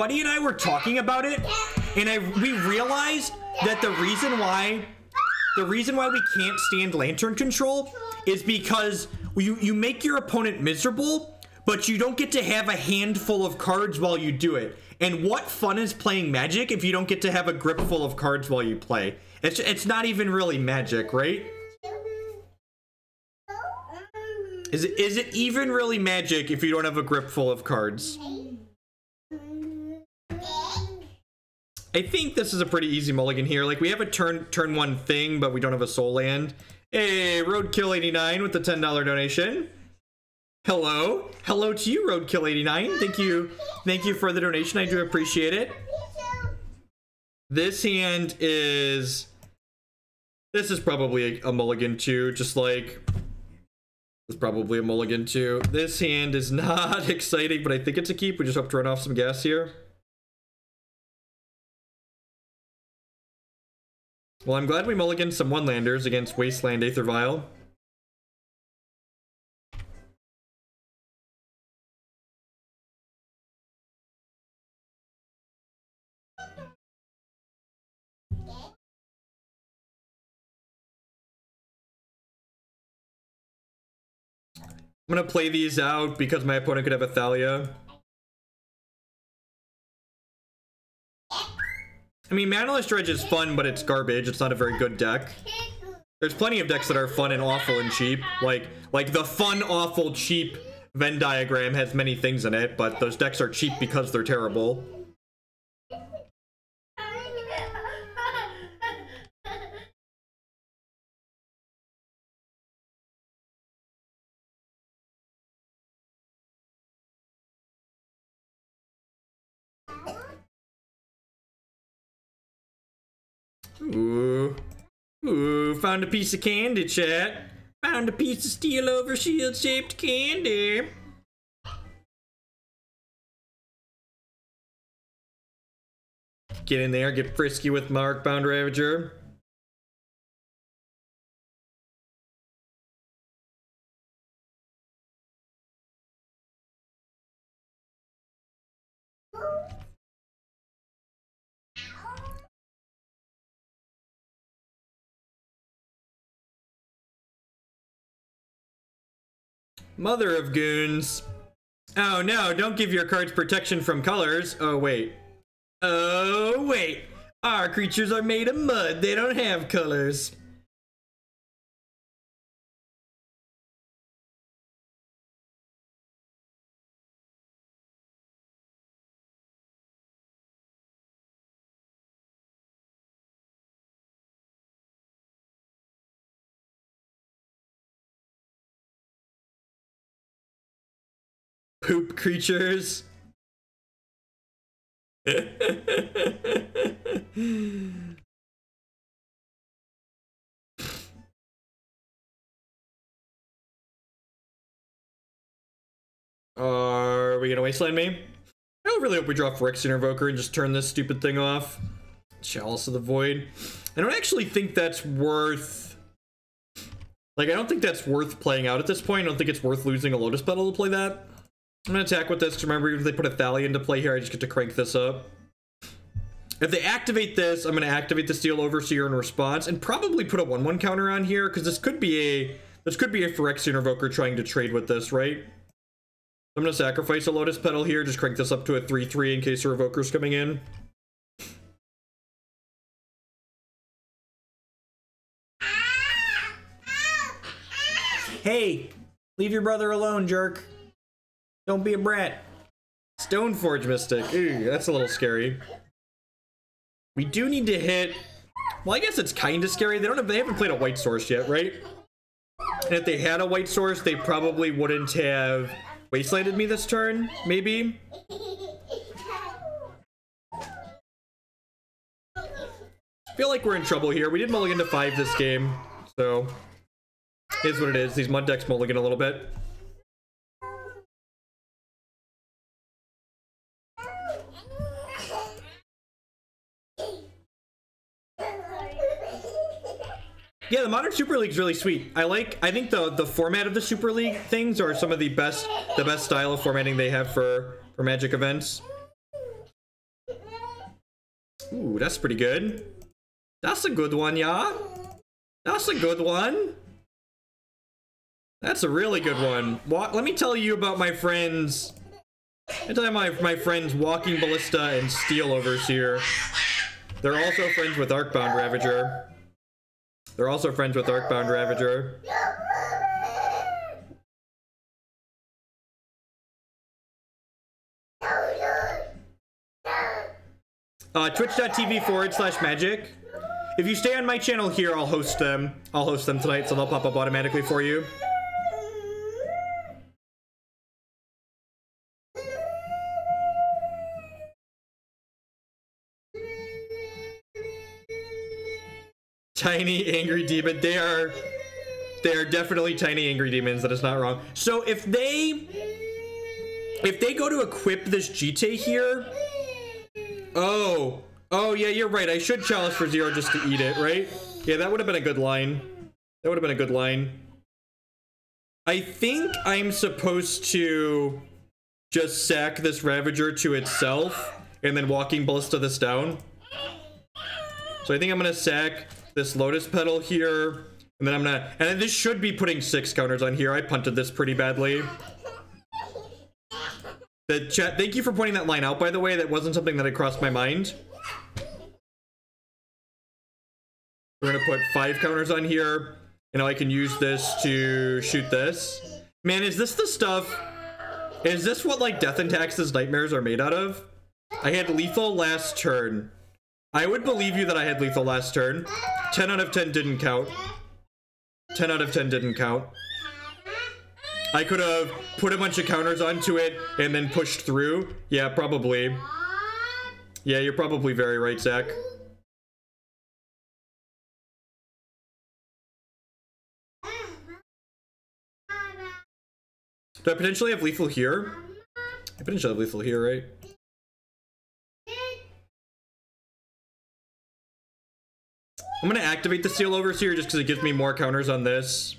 buddy and I were talking about it, and we realized that the reason why we can't stand lantern control is because you make your opponent miserable, but you don't get to have a handful of cards while you do it. And what fun is playing Magic if you don't get to have a grip full of cards while you play? It's not even really Magic, right? Is it even really Magic if you don't have a grip full of cards? I think this is a pretty easy mulligan here. Like, we have a turn 1 thing, but we don't have a soul land. Hey, Roadkill89 with the $10 donation. Hello. Hello to you, Roadkill89. Thank you for the donation. I do appreciate it. This hand is... This is probably a mulligan too, just like... It's probably a mulligan too. This hand is not exciting, but I think it's a keep. We just hope to run off some gas here. Well, I'm glad we mulliganed some one-landers against Wasteland Aether Vial. I'm gonna play these out because my opponent could have a Thalia. I mean, Manaless Dredge is fun, but it's garbage. It's not a very good deck. There's plenty of decks that are fun and awful and cheap. Like the fun, awful, cheap Venn diagram has many things in it, but those decks are cheap because they're terrible. Ooh, found a piece of candy, chat. Found a piece of steel over shield shaped candy. Get in there, get frisky with my Arcbound Ravager. Mother of goons. Oh no, don't give your cards protection from colors. Oh wait. Oh wait. Our creatures are made of mud. They don't have colors. Poop creatures. Are we gonna Wasteland me? I really hope we draw Phyrexian Revoker and just turn this stupid thing off. Chalice of the Void. I don't actually think that's worth... Like, I don't think that's worth playing out at this point. I don't think it's worth losing a Lotus Petal to play that. I'm gonna attack with this, because remember, if they put a Thalia into play here, I just get to crank this up. If they activate this, I'm gonna activate the Steel Overseer in response, and probably put a 1/1 counter on here, because this could be a Phyrexian Revoker trying to trade with this, right? I'm gonna sacrifice a Lotus Petal here, just crank this up to a 3/3 in case a Revoker's coming in. Hey, leave your brother alone, jerk. Don't be a brat. Stoneforge Mystic. Ooh, that's a little scary. We do need to hit... Well, I guess it's kind of scary. They haven't played a white source yet, right? And if they had a white source, they probably wouldn't have Wastelanded me this turn, maybe. I feel like we're in trouble here. We did mulligan to 5 this game, so... Here's what it is. These mud decks mulligan a little bit. Yeah, the Modern Super League is really sweet. I think the format of the Super League things are some of the best style of formatting they have for Magic events. Ooh, that's pretty good. That's a good one, yeah. That's a good one. That's a really good one. Let me tell you about my friends. I tell you my friends Walking Ballista and Steelovers here. They're also friends with Arcbound Ravager. They're also friends with Arcbound Ravager. Twitch.tv/magic. If you stay on my channel here, I'll host them. I'll host them tonight, so they'll pop up automatically for you. Tiny angry demon. They are definitely tiny angry demons. That is not wrong. So if they go to equip this Jite here, oh yeah, you're right. I should Chalice for 0 just to eat it, right? Yeah, that would have been a good line. That would have been a good line. I think I'm supposed to just sack this Ravager to itself and then Walking Ballista this down. So I think I'm gonna sack this Lotus Petal here, and then and then this should be putting 6 counters on here. I punted this pretty badly. The chat, thank you for pointing that line out, by the way. That wasn't something that had crossed my mind. We're gonna put 5 counters on here. You know, I can use this to shoot this. Man, is this the stuff? Is this what, like, Death and Taxes Nightmares are made out of? I had lethal last turn. I would believe you that I had lethal last turn. 10 out of 10 didn't count. 10 out of 10 didn't count. I could have put a bunch of counters onto it and then pushed through. Yeah, probably. Yeah, you're probably very right, Zach. Do I potentially have lethal here? I potentially have lethal here, right? I'm gonna activate the Steelovers here just because it gives me more counters on this.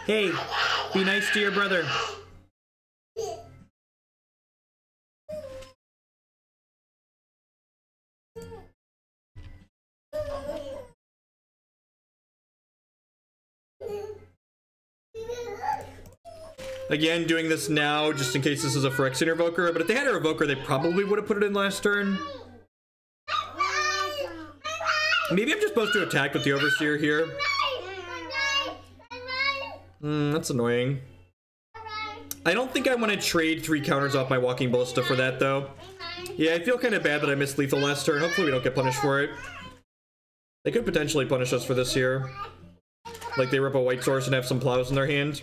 Hey, be nice to your brother. Again, doing this now just in case this is a Phyrexian Revoker, but if they had a Revoker, they probably would have put it in last turn. Maybe I'm just supposed to attack with the Overseer here. That's annoying. I don't think I want to trade 3 counters off my Walking Ballista for that, though. Yeah, I feel kind of bad that I missed lethal last turn. Hopefully we don't get punished for it. They could potentially punish us for this here. Like they rip a white source and have some plows in their hand.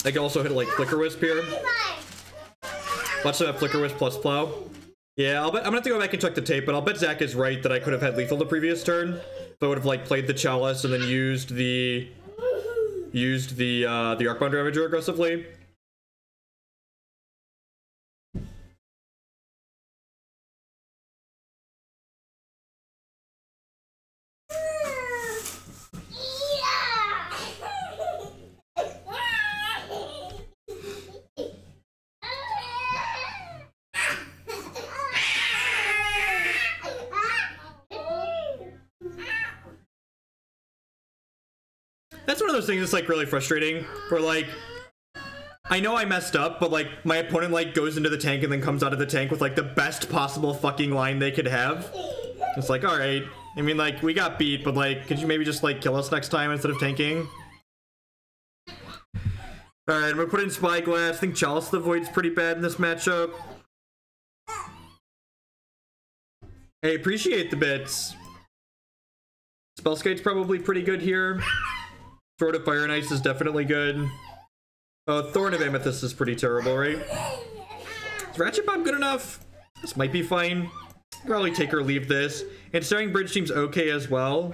I can also hit like Flicker Wisp here. Watch them have Flicker Wisp plus Plow. Yeah, I'm gonna have to go back and check the tape, but I'll bet Zach is right that I could have had lethal the previous turn. If I would have like played the Chalice and then used the Arcbound Ravager aggressively. That's one of those things that's like really frustrating, where like, I know I messed up, but like my opponent like goes into the tank and then comes out of the tank with like the best possible fucking line they could have. It's like, all right, I mean like we got beat, but like could you maybe just like kill us next time instead of tanking? All right, I'm gonna put in Spyglass. I think Chalice the Void's pretty bad in this matchup. Hey, appreciate the bits. Spellskite's probably pretty good here. Sword of Fire and Ice is definitely good. Thorn of Amethyst is pretty terrible, right? Is Ratchet Bomb good enough? This might be fine. Probably take or leave this. Ensnaring Bridge seems okay as well.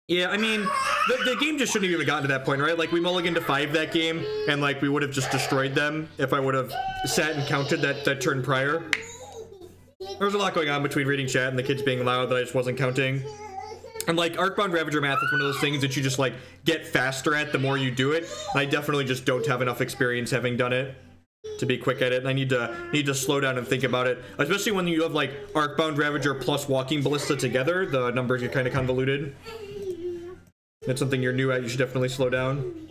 Yeah, I mean, the game just shouldn't have even gotten to that point, right? Like, we mulliganed to 5 that game, and like, we would have just destroyed them if I would have sat and counted that turn prior. There was a lot going on between reading chat and the kids being loud that I just wasn't counting. And like Arcbound Ravager math is one of those things that you just like get faster at the more you do it. And I definitely just don't have enough experience having done it to be quick at it. And I need to slow down and think about it, especially when you have like Arcbound Ravager plus Walking Ballista together. The numbers get kind of convoluted. That's something you're new at. You should definitely slow down.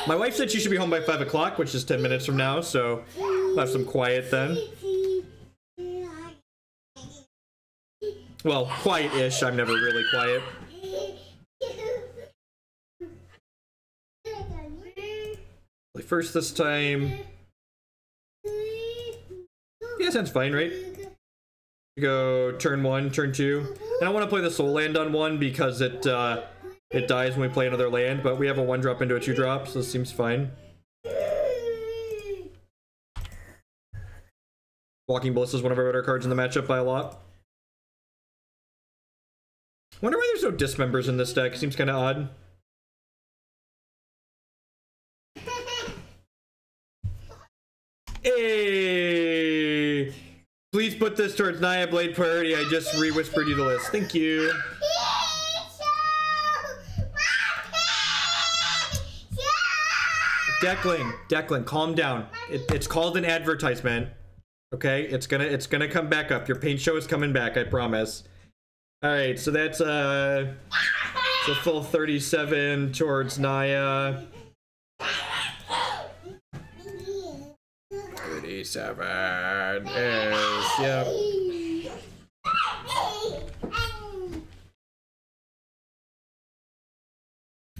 My wife said she should be home by 5 o'clock, which is 10 minutes from now, so we'll have some quiet then. Well, quiet-ish. I'm never really quiet. First this time. Yeah, sounds fine, right? Go turn 1, turn 2. I don't want to play the soul land on 1 because it dies when we play another land, but we have a 1-drop into a 2-drop, so this seems fine. Walking Ballista is one of our better cards in the matchup by a lot. Wonder why there's no dismembers in this deck. Seems kind of odd. Hey! Please put this towards Naya Blade priority. I just re-whispered you the list. Thank you. Decklist, calm down. It's called an advertisement. Okay, it's gonna come back up. Your paint show is coming back, I promise. All right, so that's a full 37 towards Naya. 37 is, yep.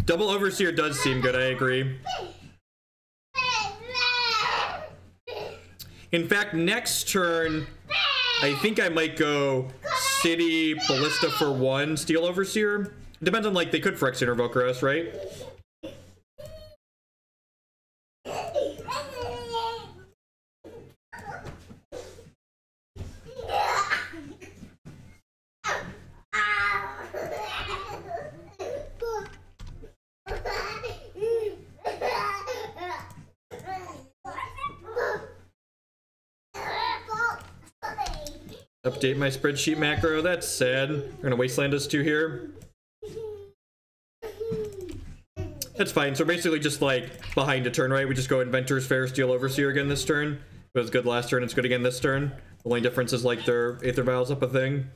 Double Overseer does seem good, I agree. In fact, next turn, I think I might go City Ballista for 1, Steel Overseer. Depends on, like, they could Phyrexian Revoker us, right? Update my spreadsheet macro. That's sad. We're gonna Wasteland us 2 here. That's fine. So basically just like behind a turn, right? We just go Inventors Fair, Steel Overseer again this turn. It was good last turn, it's good again this turn. The only difference is like their Aether Vial's up a thing.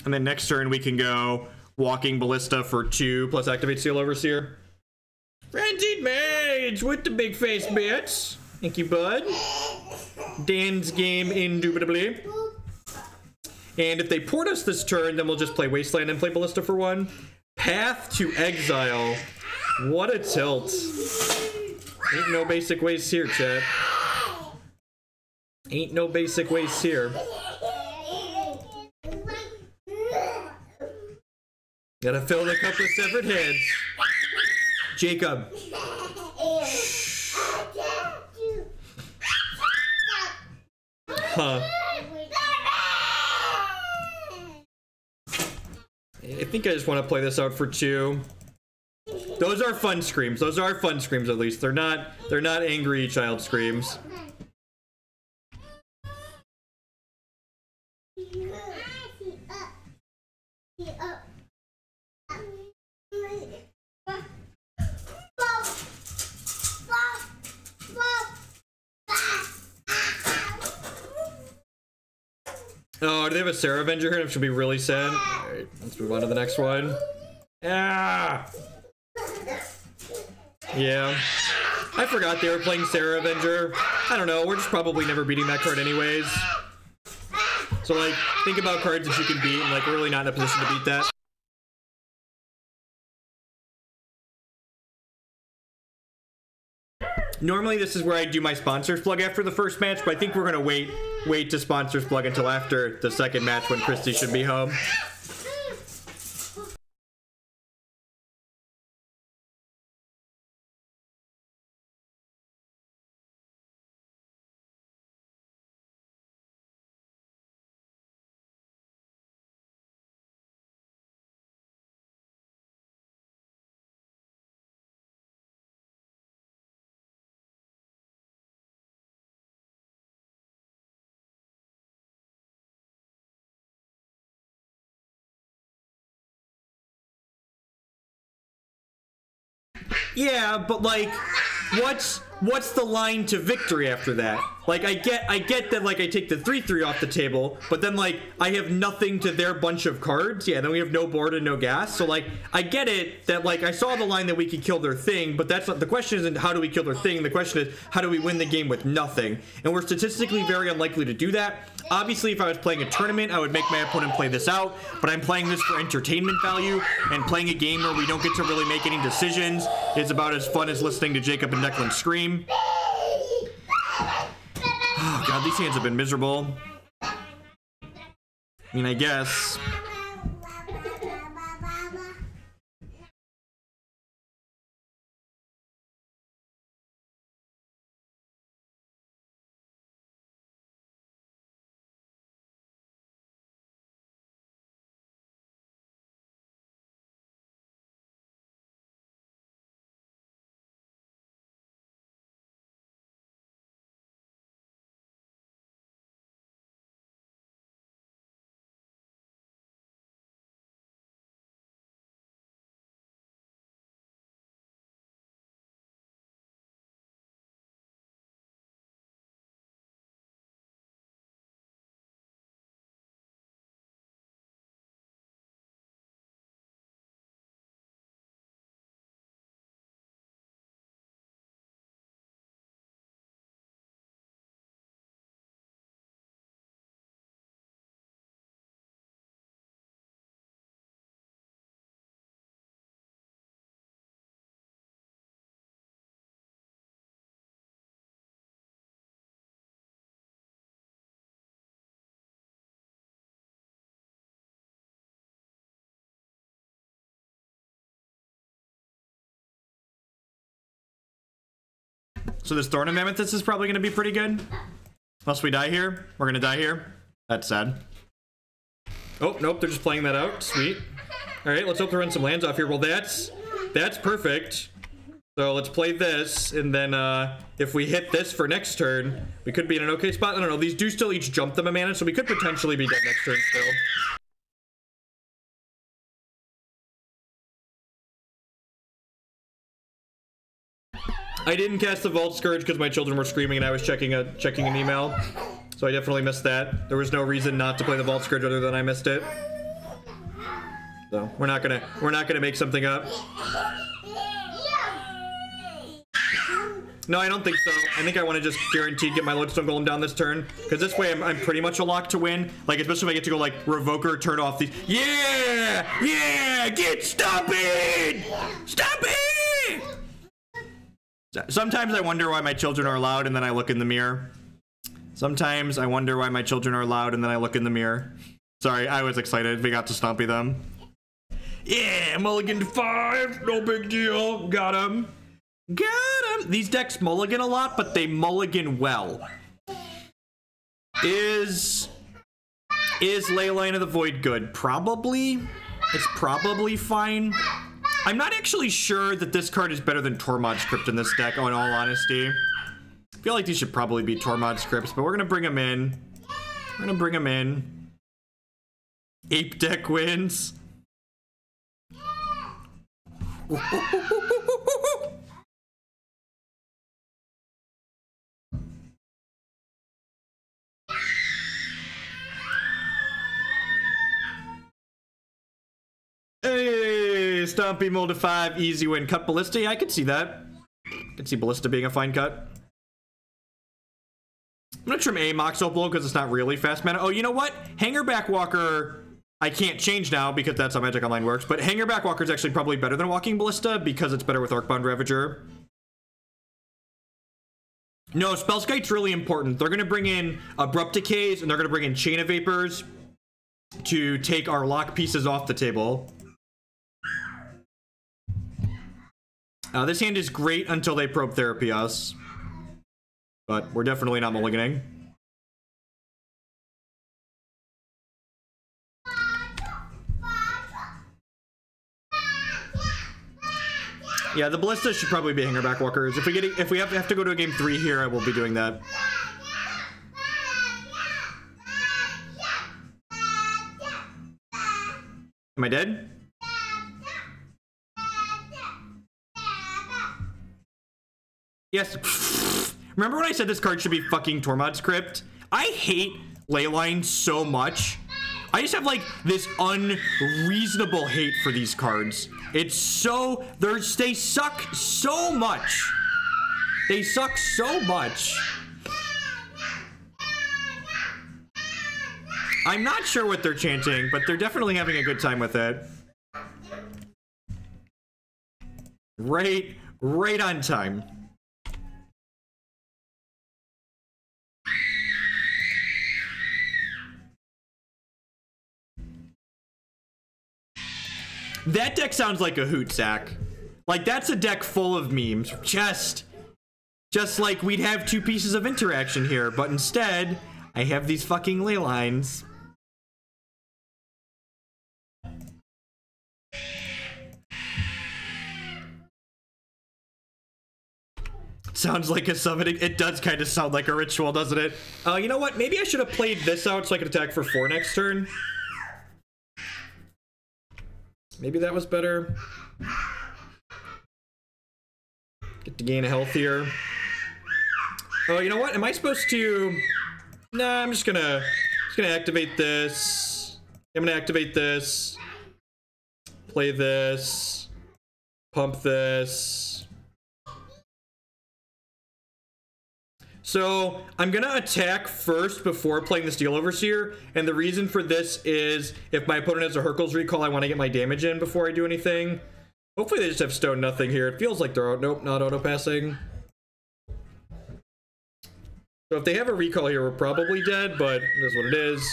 And then next turn we can go Walking Ballista for 2 plus activate Steel Overseer. Frenzied Mage with the big face bits. Thank you, bud. Dan's game, indubitably. And if they port us this turn, then we'll just play Wasteland and play Ballista for 1. Path to Exile. What a tilt. Ain't no basic ways here, chat. Ain't no basic ways here. Gotta fill the cup with severed heads. Jacob. Huh. I think I just want to play this out for 2. Those are fun screams. Those are fun screams, at least. They're not angry child screams. Oh, do they have a Sarah Avenger here? It should be really sad. Alright, let's move on to the next one. Ah! Yeah. I forgot they were playing Sarah Avenger. I don't know, we're just probably never beating that card anyways. So, like, think about cards that you can beat, and, like, we're really not in a position to beat that. Normally this is where I do my sponsors plug after the first match, but I think we're gonna wait to sponsors plug until after the second match when Christy should be home. Yeah, but like, what's the line to victory after that? Like, I get that, like, I take the 3/3 off the table, but then, like, I have nothing to their bunch of cards. Yeah, then we have no board and no gas. So, like, I get it that, like, I saw the line that we could kill their thing, but that's not, the question isn't how do we kill their thing, the question is how do we win the game with nothing? And we're statistically very unlikely to do that. Obviously, if I was playing a tournament, I would make my opponent play this out, but I'm playing this for entertainment value, and playing a game where we don't get to really make any decisions is about as fun as listening to Jacob and Declan scream. Oh god, these hands have been miserable. I mean, I guess. So this Thorn of Amethyst is probably going to be pretty good. Unless we die here. We're going to die here. That's sad. Oh, nope. They're just playing that out. Sweet. All right, let's hope to run some lands off here. Well, that's perfect. So let's play this. And then if we hit this for next turn, we could be in an okay spot. I don't know. These do still each jump them a mana, so we could potentially be dead next turn still. I didn't cast the Vault Skirge because my children were screaming and I was checking an email. So I definitely missed that. There was no reason not to play the Vault Skirge other than I missed it. So we're not gonna make something up. No, I don't think so. I think I want to just guaranteed get my Lodestone Golem down this turn. Because this way I'm pretty much a lock to win. Like, especially if I get to go like Revoker, turn off these. Yeah! Yeah! Get stomping! Stomping! Sometimes I wonder why my children are loud and then I look in the mirror. Sometimes I wonder why my children are loud and then I look in the mirror. Sorry, I was excited. We got to stompy them. Yeah, mulligan to 5. No big deal. Got him. Got him. These decks mulligan a lot, but they mulligan well. Is Leyline of the Void good? Probably. It's probably fine. I'm not actually sure that this card is better than Tormod Script in this deck, in all honesty. I feel like these should probably be Tormod Scripts, but we're gonna bring them in. We're gonna bring them in. Ape deck wins. Hey, Stompy mold to 5, easy win. Cut Ballista, yeah, I could see that. I could see Ballista being a fine cut. I'm gonna trim a Mox Opal because it's not really fast mana. Oh, you know what? Hangarback Walker, I can't change now because that's how Magic Online works, but Hangarback Walker is actually probably better than Walking Ballista because it's better with Arcbound Ravager. No, Spellskite's really important. They're gonna bring in Abrupt Decays and they're gonna bring in Chain of Vapors to take our lock pieces off the table. This hand is great until they probe therapy us. But we're definitely not mulliganing. Yeah, the Ballista should probably be Hangarback Walkers. If we have to go to a game 3 here, I will be doing that. Am I dead? Yes. Remember when I said this card should be fucking Tormod's Crypt? I hate Leyline so much. I just have like this unreasonable hate for these cards. It's so, they suck so much. They suck so much. I'm not sure what they're chanting, but they're definitely having a good time with it. Right on time. That deck sounds like a hoot, Zach. Like, that's a deck full of memes. Just like we'd have two pieces of interaction here, but instead, I have these fucking Leylines. Sounds like a summoning. It does kind of sound like a ritual, doesn't it? You know what? Maybe I should have played this out so I could attack for 4 next turn. Maybe that was better. Get to gain a health here. Oh, you know what? Am I supposed to... Nah, I'm just gonna activate this. I'm gonna activate this. Play this. Pump this. So I'm gonna attack first before playing the Steel Overseer, and the reason for this is if my opponent has a Hurkyl's Recall, I want to get my damage in before I do anything. Hopefully they just have Stone Nothing here. It feels like they're nope, not auto passing. So if they have a recall here, we're probably dead, but that's what it is.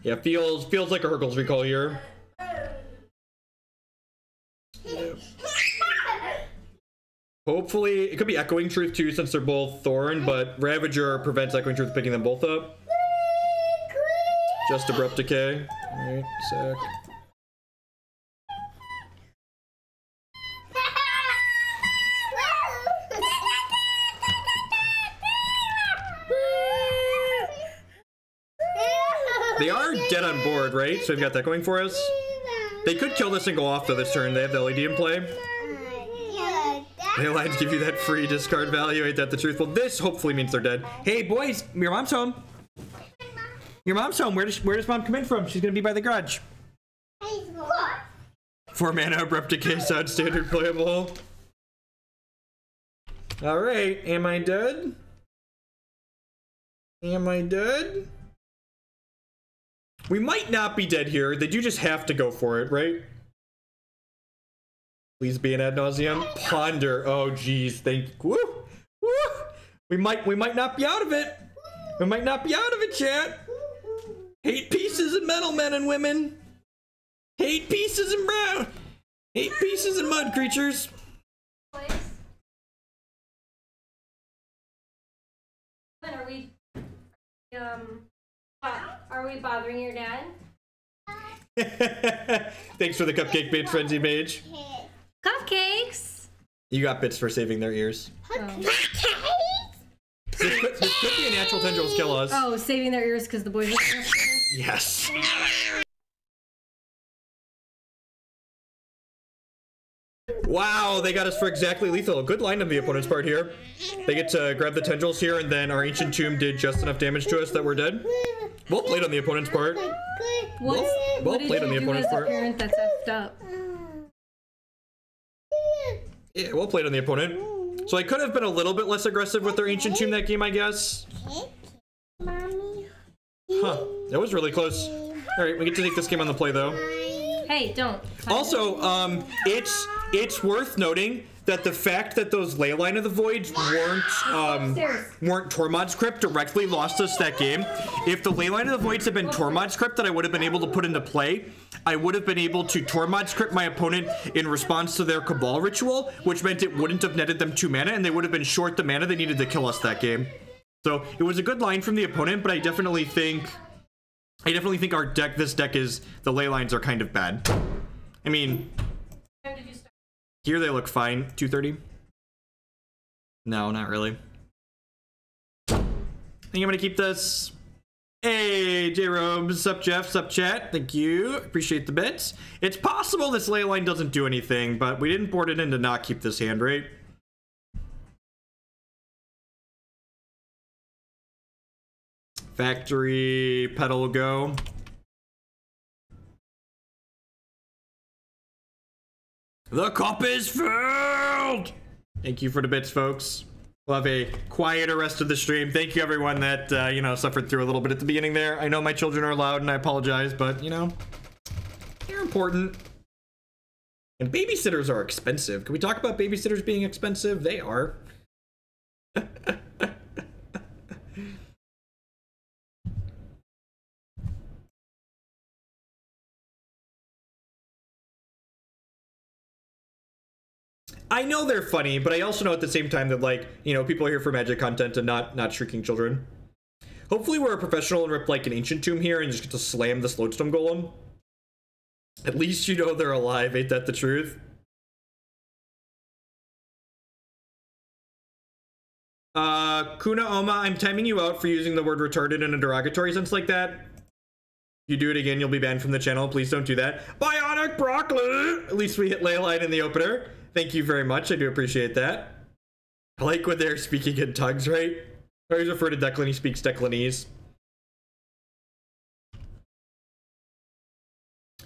Yeah, feels like a Hurkyl's Recall here. Yep. Hopefully, it could be Echoing Truth too, since they're both Thorn, but Ravager prevents Echoing Truth picking them both up. Just Abrupt Decay. Alright, sec. They are dead on board, right? So we've got that going for us. They could kill this and go off though this turn. They have the LED in play. Leyline give you that free discard value. Ain't that the truth? Well, this hopefully means they're dead. Hey, boys, your mom's home. Your mom's home. Where does mom come in from? She's gonna be by the garage. 4 mana, Abrupt Decay, sound standard playable. All right, am I dead? Am I dead? We might not be dead here. They do just have to go for it, right? Please be an ad nauseum. Ponder. Oh, geez. Thank you. Woo! Woo! We might not be out of it. We might not be out of it, chat. Hate pieces and metal, men and women. Hate pieces and brown. Hate pieces and mud creatures. Are we bothering your dad? Thanks for the cupcake bait, Frenzy Mage. Cupcakes! You got bits for saving their ears. Oh. This could be a natural tendrils kill us. Oh, saving their ears because the boys are... Yes. Wow, they got us for exactly lethal. Good line on the opponent's part here. They get to grab the tendrils here, and then our Ancient Tomb did just enough damage to us that we're dead. Well played on the opponent's part. Well played on the opponent's part. That's effed up. Yeah, well played on the opponent. So I could have been a little bit less aggressive with their Ancient Tomb that game, I guess. Huh, that was really close. All right, we get to take this game on the play, though. Hey, don't. Also, it's worth noting that the fact that those Leyline of the Voids weren't Tormod's Crypt directly lost us that game. If the Leyline of the Voids had been Tormod's Crypt that I would have been able to put into play, I would have been able to Tormod's Crypt my opponent in response to their Cabal ritual, which meant it wouldn't have netted them 2 mana, and they would have been short the mana they needed to kill us that game. So it was a good line from the opponent, but I definitely think our deck, this deck is, the Leylines are kind of bad. I mean, here they look fine. 230? No, not really. I think I'm gonna keep this. Hey, J-Robes, sup Jeff, sup chat, thank you, appreciate the bits. It's possible this Leyline doesn't do anything, but we didn't board it in to not keep this hand, right? Factory, Petal will go. The cup is filled! Thank you for the bits, folks. We'll have a quieter rest of the stream. Thank you, everyone that, you know, suffered through a little bit at the beginning there. I know my children are loud, and I apologize, but, you know, they're important. And babysitters are expensive. Can we talk about babysitters being expensive? They are. I know they're funny, but I also know at the same time that, like, you know, people are here for magic content and not shrieking children. Hopefully we're a professional and rip like an ancient tomb here and just get to slam this Lodestone Golem. At least you know they're alive, ain't that the truth? Kuna Oma, I'm timing you out for using the word retarded in a derogatory sense like that. If you do it again, you'll be banned from the channel. Please don't do that. Bionic broccoli! At least we hit Leyline in the opener. Thank you very much. I do appreciate that. I like when they're speaking in tongues, right? I always refer to Declan, he speaks Declanese.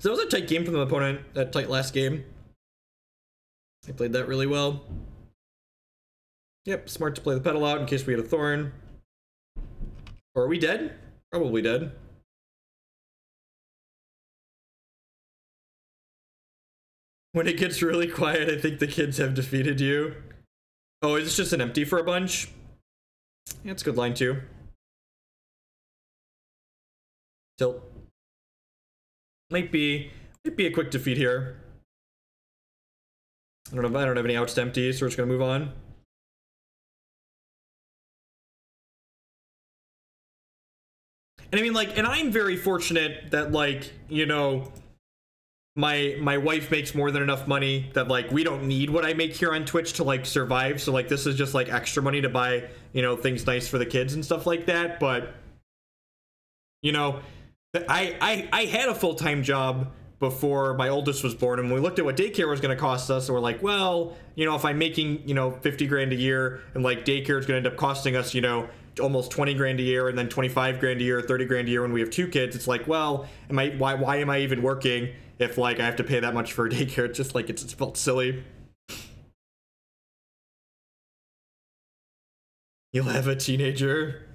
So that was a tight game from the opponent, that tight last game. They played that really well. Yep, smart to play the Petal out in case we had a Thorn. Or are we dead? Probably dead. When it gets really quiet, I think the kids have defeated you. Oh, is this just an empty for a bunch? Yeah, it's a good line too. Tilt. Might be a quick defeat here. I don't have any outs to empty, so we're just gonna move on. And I mean, like, and I'm very fortunate that, like, you know, my wife makes more than enough money that, like, we don't need what I make here on Twitch to, like, survive. So, like, this is just, like, extra money to buy, you know, things nice for the kids and stuff like that. But, you know, I had a full-time job before my oldest was born, and we looked at what daycare was going to cost us, and we're like, well, you know, if I'm making, you know, 50 grand a year, and, like, daycare is going to end up costing us, you know, almost 20 grand a year, and then 25 grand a year, 30 grand a year when we have 2 kids, it's like, well, why am I even working if, like, I have to pay that much for daycare? It's just like, it's felt silly. You'll have a teenager.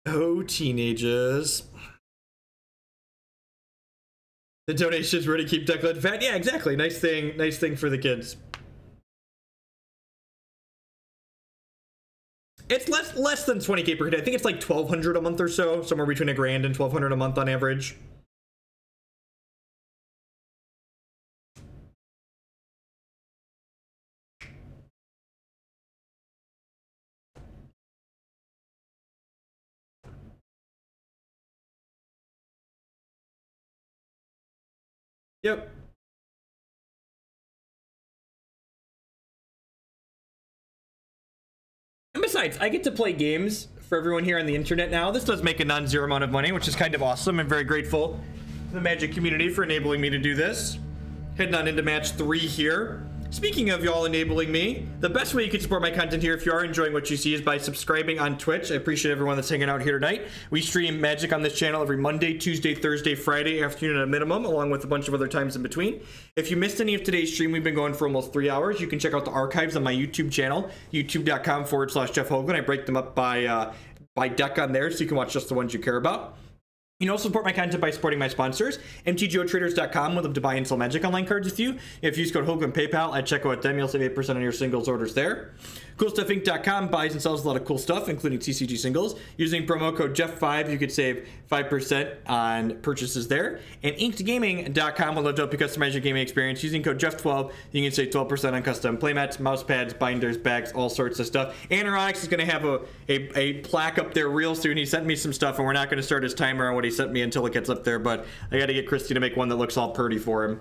Oh, teenagers. The donations were to keep Declan fat. Yeah, exactly. Nice thing for the kids. It's less than 20k per kid. I think it's like 1,200 a month or so, somewhere between $1,000 and 1,200 a month on average. Yep. And besides, I get to play games for everyone here on the internet now. This does make a non-zero amount of money, which is kind of awesome. I'm very grateful to the Magic community for enabling me to do this. Heading on into match 3 here. Speaking of y'all enabling me, the best way you can support my content here if you are enjoying what you see is by subscribing on Twitch. I appreciate everyone that's hanging out here tonight. We stream Magic on this channel every Monday, Tuesday, Thursday, Friday afternoon at a minimum, along with a bunch of other times in between. If you missed any of today's stream, we've been going for almost 3 hours. You can check out the archives on my YouTube channel, youtube.com/Jeff Hoagland. I break them up by deck on there so you can watch just the ones you care about. You can also support my content by supporting my sponsors. MTGOtraders.com would love to buy and sell Magic Online cards with you. If you use code Hoagland PayPal at checkout at them, you'll save 8% on your singles orders there. CoolStuffInc.com buys and sells a lot of cool stuff, including TCG singles. Using promo code Jeff5, you could save 5% on purchases there. And InkedGaming.com will love to help you customize your gaming experience. Using code Jeff12, you can save 12% on custom playmats, mouse pads, binders, bags, all sorts of stuff. Anoronics is going to have a plaque up there real soon. He sent me some stuff, and we're not going to start his timer on what he sent me until it gets up there, but I got to get Christy to make one that looks all purty for him.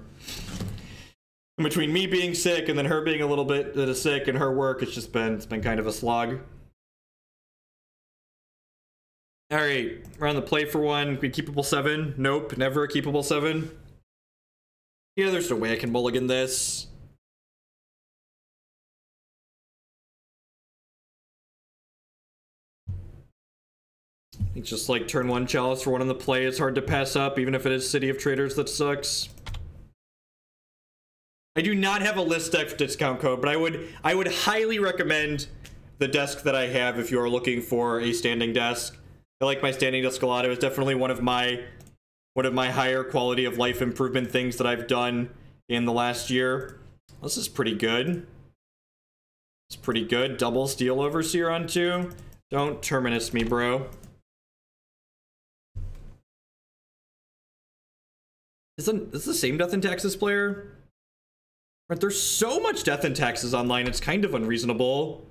Between me being sick and then her being a little bit sick and her work, it's been kind of a slog. All right, we're on the play for one. We keepable 7. Nope, never a keepable 7. Yeah, there's no way I can mulligan this. It's just like turn 1 Chalice for 1 on the play. It's hard to pass up, even if it is City of Traitors that sucks. I do not have a list deck for discount code, but I would highly recommend the desk that I have if you are looking for a standing desk. I like my standing desk a lot. It was definitely one of my higher quality of life improvement things that I've done in the last year. This is pretty good. It's pretty good. Double Steel Overseer on 2. Don't Terminus me, bro. Is this the same Death and Taxes player? Right, there's so much Death and Taxes online, it's kind of unreasonable.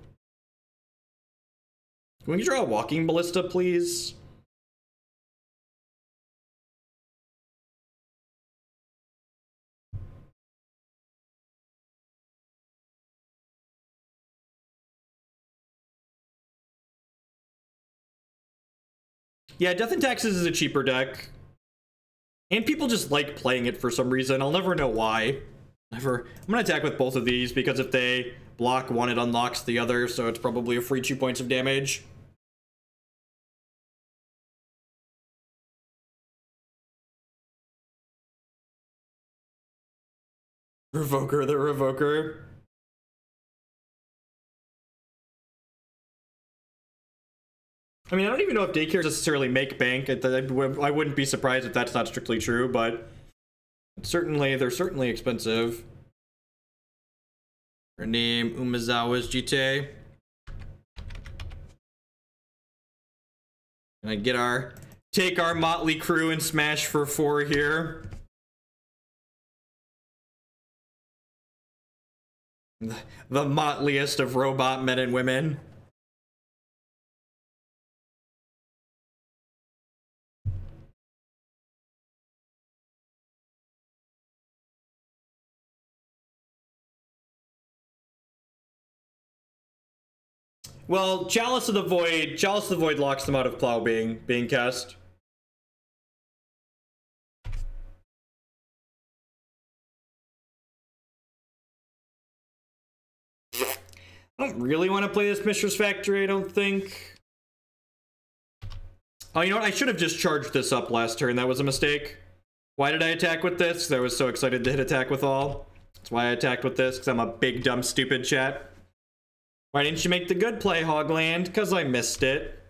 Can we draw a Walking Ballista, please? Yeah, Death and Taxes is a cheaper deck. And people just like playing it for some reason. I'll never know why. I'm gonna attack with both of these because if they block one, it unlocks the other, so it's probably a free 2 points of damage. Revoker, the Revoker. I mean, I don't even know if daycares necessarily make bank. I wouldn't be surprised if that's not strictly true, but they're certainly expensive. Her name, Umezawa's GT. Can I take our motley crew and smash for 4 here? The motliest of robot men and women. Well, Chalice of the Void locks them out of Plow being cast. I don't really want to play this Mishra's Factory, I don't think. Oh, you know what? I should have just charged this up last turn. That was a mistake. Why did I attack with this? Because I was so excited to hit attack with all. That's why I attacked with this, because I'm a big, dumb, stupid chat. Why didn't you make the good play, Hogland? Because I missed it.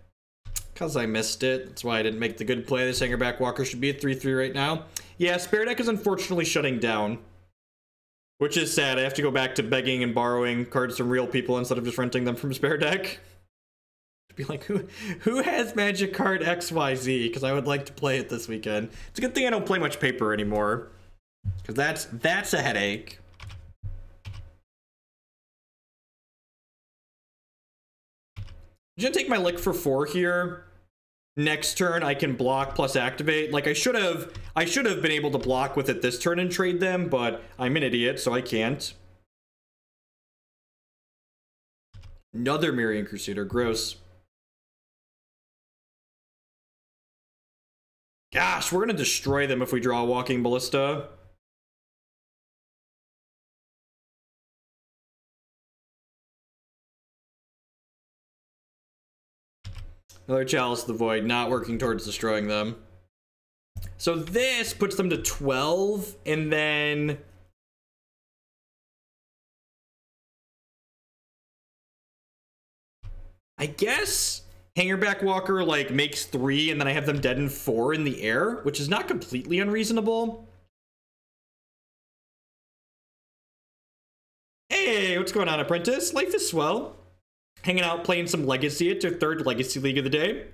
That's why I didn't make the good play. This Hangarback Walker should be a 3/3 right now. Yeah, Spare Deck is unfortunately shutting down. Which is sad. I have to go back to begging and borrowing cards from real people instead of just renting them from Spare Deck. To be like, who has Magic card XYZ? Because I would like to play it this weekend. It's a good thing I don't play much paper anymore. Because that's a headache. I'm gonna take my lick for 4 here. Next turn I can block plus activate. Like I should have been able to block with it this turn and trade them, but I'm an idiot, so I can't. Another Mirian Crusader, gross. Gosh, we're gonna destroy them if we draw a Walking Ballista. Another Chalice of the Void, not working towards destroying them. So this puts them to 12, and then... I guess Hangarback Walker, like, makes 3, and then I have them dead in 4 in the air, which is not completely unreasonable. Hey, what's going on, Apprentice? Life is swell. Hanging out, playing some Legacy. It's our 3rd Legacy League of the day.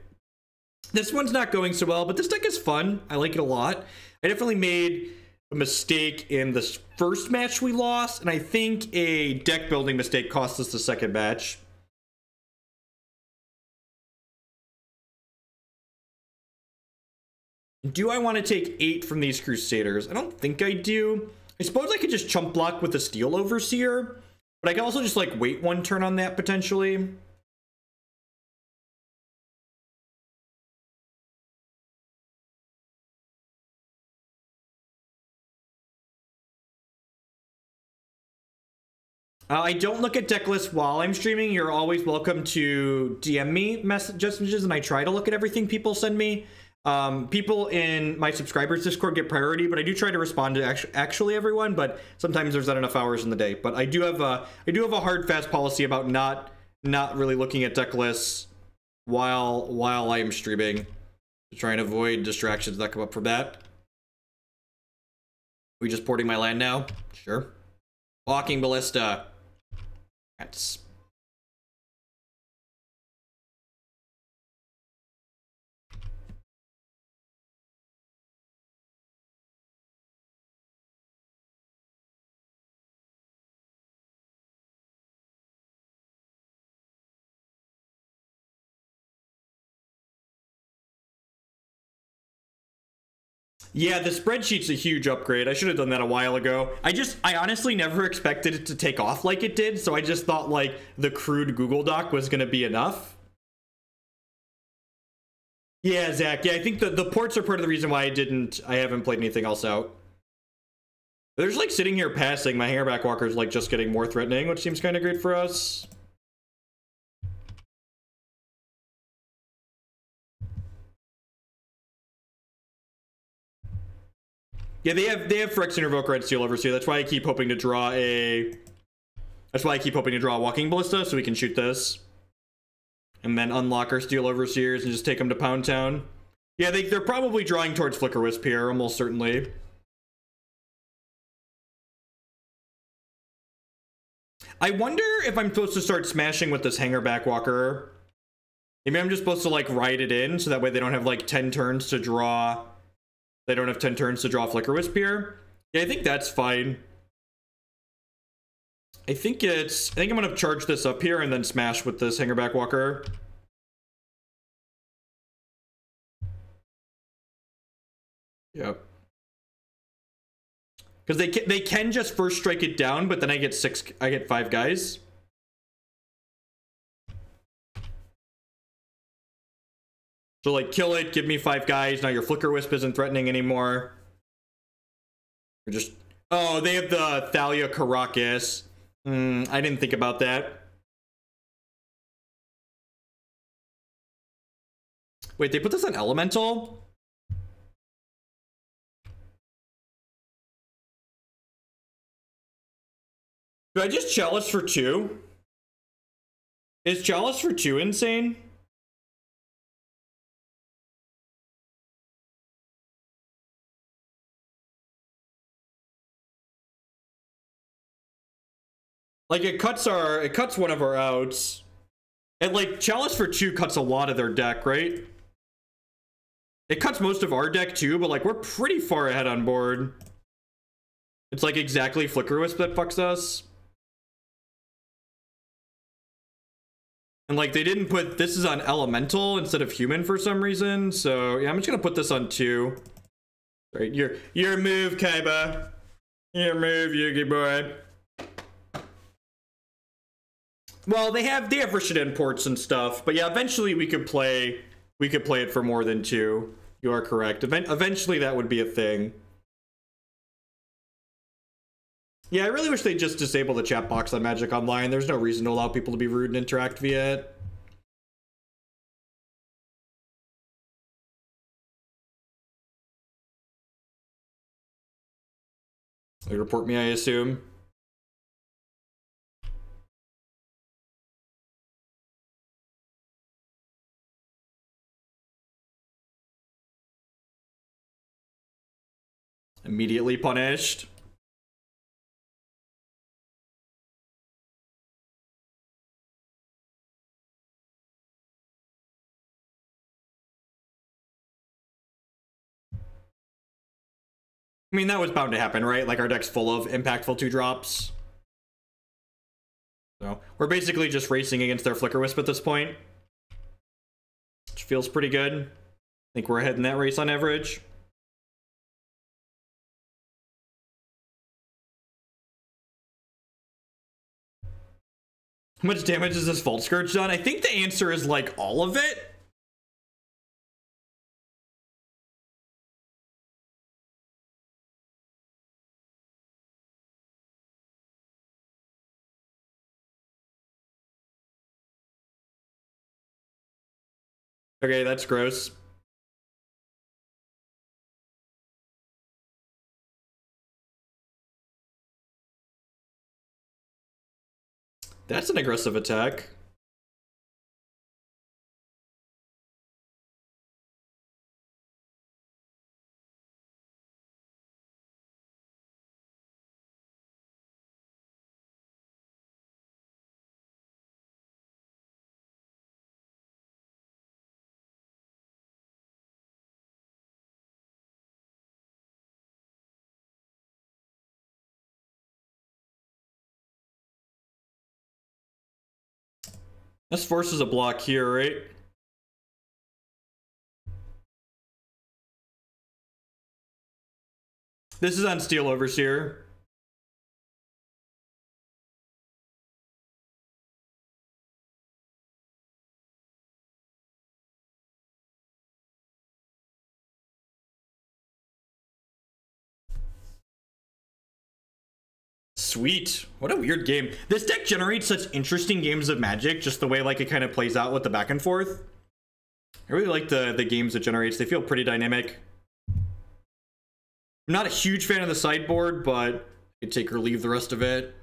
This one's not going so well, but this deck is fun. I like it a lot. I definitely made a mistake in the first match we lost, and I think a deck building mistake cost us the second match. Do I want to take 8 from these Crusaders? I don't think I do. I suppose I could just chump block with the Steel Overseer, but I can also just like wait one turn on that potentially. I don't look at deck lists while I'm streaming. You're always welcome to DM me messages, and I try to look at everything people send me. People in my subscribers Discord get priority, but I do try to respond to actually everyone, but sometimes there's not enough hours in the day. But I do have a hard fast policy about not really looking at deck lists while I am streaming, to try and avoid distractions that come up from that. We just porting my land now? Sure. Walking Ballista. That's... Yeah, the spreadsheet's a huge upgrade. I should have done that a while ago. I honestly never expected it to take off like it did, so I just thought like the crude Google Doc was gonna be enough. Yeah, Zach. Yeah, I think the ports are part of the reason why I haven't played anything else out. There's like sitting here passing, my Hangarback Walker is like just getting more threatening, which seems kind of great for us. Yeah, they have Phyrexian Revoker and Steel Overseer. That's why I keep hoping to draw a Walking Ballista so we can shoot this. And then unlock our Steel Overseers and just take them to Pound Town. Yeah, they're probably drawing towards Flicker Wisp here, almost certainly. I wonder if I'm supposed to start smashing with this Hangarback Walker. Maybe I'm just supposed to like ride it in so that way they don't have like 10 turns to draw. They don't have 10 turns to draw Flicker Wisp here. Yeah, I think that's fine. I think I'm gonna charge this up here and then smash with this Hangarback Walker. Yep. Because they can just first strike it down, but then I get 5 guys. So like kill it, give me 5 guys. Now your Flicker Wisp isn't threatening anymore. You're just... Oh, they have the Thalia Karakas. I didn't think about that. Wait, they put this on Elemental? Should I just Chalice for 2? Is Chalice for 2 insane? Like it cuts one of our outs. And like Chalice for 2 cuts a lot of their deck, right? It cuts most of our deck too, but like we're pretty far ahead on board. It's like exactly Flicker Wisp that fucks us. And like they didn't put this is on Elemental instead of Human for some reason. So yeah, I'm just gonna put this on 2. Right, your move, Kaiba. Your move, Yugi boy. Well, they have Rishadan ports and stuff, but yeah, eventually we could play it for more than 2. You are correct. Eventually that would be a thing. Yeah, I really wish they'd just disable the chat box on Magic Online. There's no reason to allow people to be rude and interact via it. They report me, I assume. Immediately punished. I mean, that was bound to happen, right? Like, our deck's full of impactful 2-drops. So, we're basically just racing against their Flicker Wisp at this point. Which feels pretty good. I think we're ahead in that race on average. How much damage has this Vault Skirge done? I think the answer is like all of it. Okay, that's gross. That's an aggressive attack. This forces a block here, right? This is on Steel Overseer. Sweet. What a weird game. This deck generates such interesting games of Magic, just the way like it kind of plays out with the back and forth. I really like the games it generates. They feel pretty dynamic. I'm not a huge fan of the sideboard, but I can take or leave the rest of it.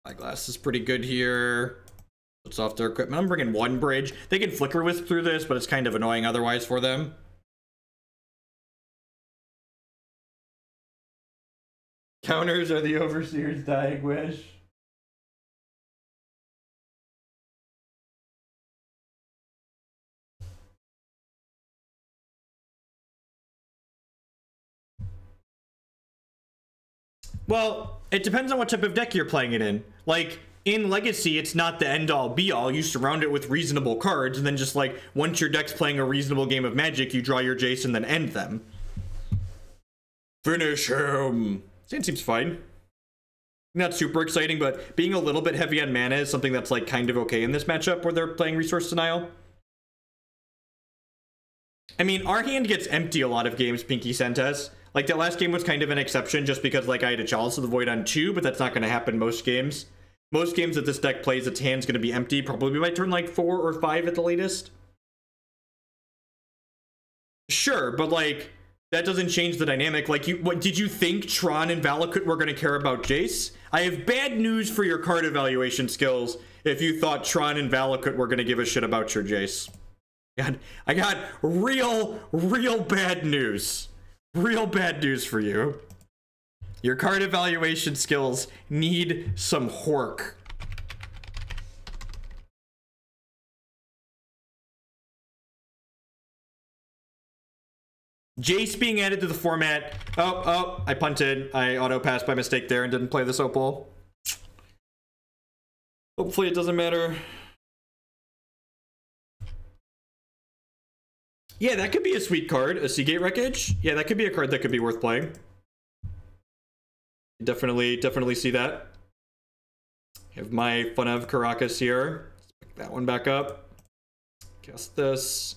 Spyglass is pretty good here. Puts off their equipment. I'm bringing one bridge. They can Flicker Wisp through this, but it's kind of annoying otherwise for them. Counters are the Overseer's dying wish. Well, it depends on what type of deck you're playing it in. Like, in Legacy, it's not the end-all, be-all. You surround it with reasonable cards, and then just, like, once your deck's playing a reasonable game of Magic, you draw your Jace and then end them. Finish him! Stand seems fine. Not super exciting, but being a little bit heavy on mana is something that's, like, kind of okay in this matchup where they're playing Resource Denial. I mean, our hand gets empty a lot of games, Pinky sent us. Like, that last game was kind of an exception just because, like, I had a Chalice of the Void on 2, but that's not going to happen most games. Most games that this deck plays, its hand's going to be empty, probably by turn, like, 4 or 5 at the latest. Sure, but, like, that doesn't change the dynamic. Like, what did you think Tron and Valakut were going to care about Jace? I have bad news for your card evaluation skills if you thought Tron and Valakut were going to give a shit about your Jace. God, I got real bad news. Real bad news for you. Your card evaluation skills need some work. Jace being added to the format. Oh, I punted. I auto-passed by mistake there and didn't play this Opal. Hopefully it doesn't matter. Yeah, that could be a sweet card. A Seagate Wreckage. Yeah, that could be a card that could be worth playing. Definitely see that. Have my fun of Karakas here. Let's pick that one back up. Cast this.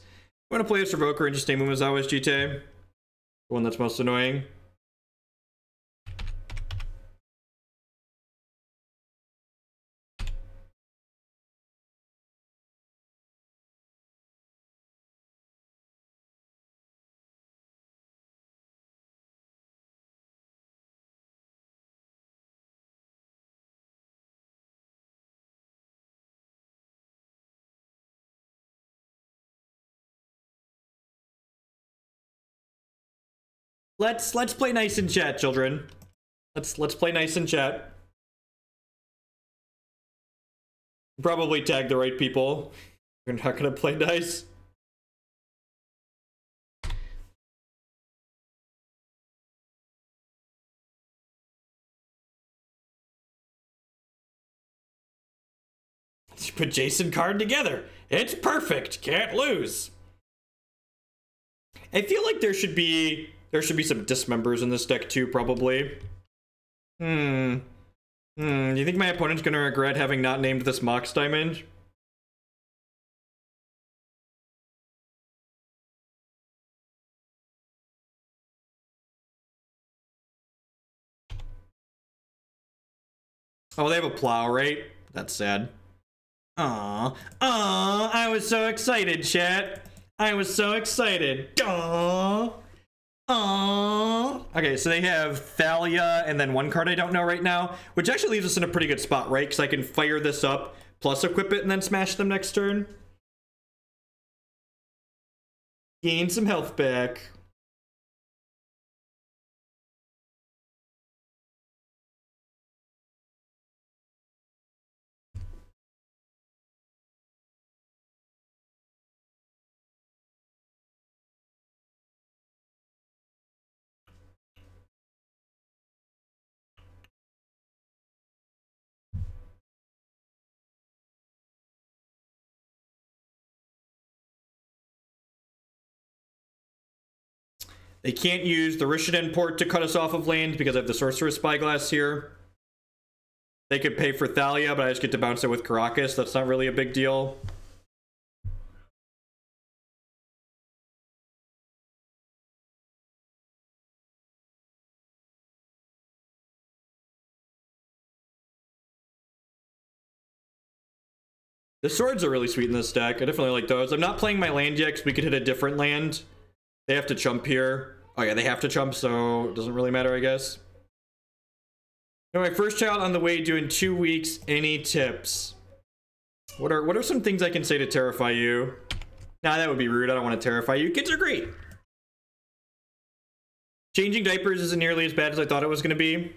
I'm gonna play this Revoker and just name Umezawa's GT. The one that's most annoying. Let's play nice in chat, children. Let's play nice in chat. Probably tag the right people. We're not gonna play nice. Let's put Jason card together. It's perfect. Can't lose. I feel like there should be some dismembers in this deck too, probably. Do you think my opponent's gonna regret having not named this Mox Diamond? Oh, they have a plow, right? That's sad. Aw, I was so excited, chat. I was so excited. Aww. Okay, so they have Thalia and then one card I don't know right now, which actually leaves us in a pretty good spot, right? Because I can fire this up, plus equip it, and then smash them next turn. Gain some health back. They can't use the Rishadan port to cut us off of land because I have the Sorcerous Spyglass here. They could pay for Thalia, but I just get to bounce it with Karakas. That's not really a big deal. The swords are really sweet in this deck. I definitely like those. I'm not playing my land yet because we could hit a different land. They have to chump here. Oh yeah, they have to chump, so it doesn't really matter, I guess. My first child on the way due in 2 weeks. Any tips? What are some things I can say to terrify you? Nah, that would be rude. I don't want to terrify you. Kids are great. Changing diapers isn't nearly as bad as I thought it was going to be.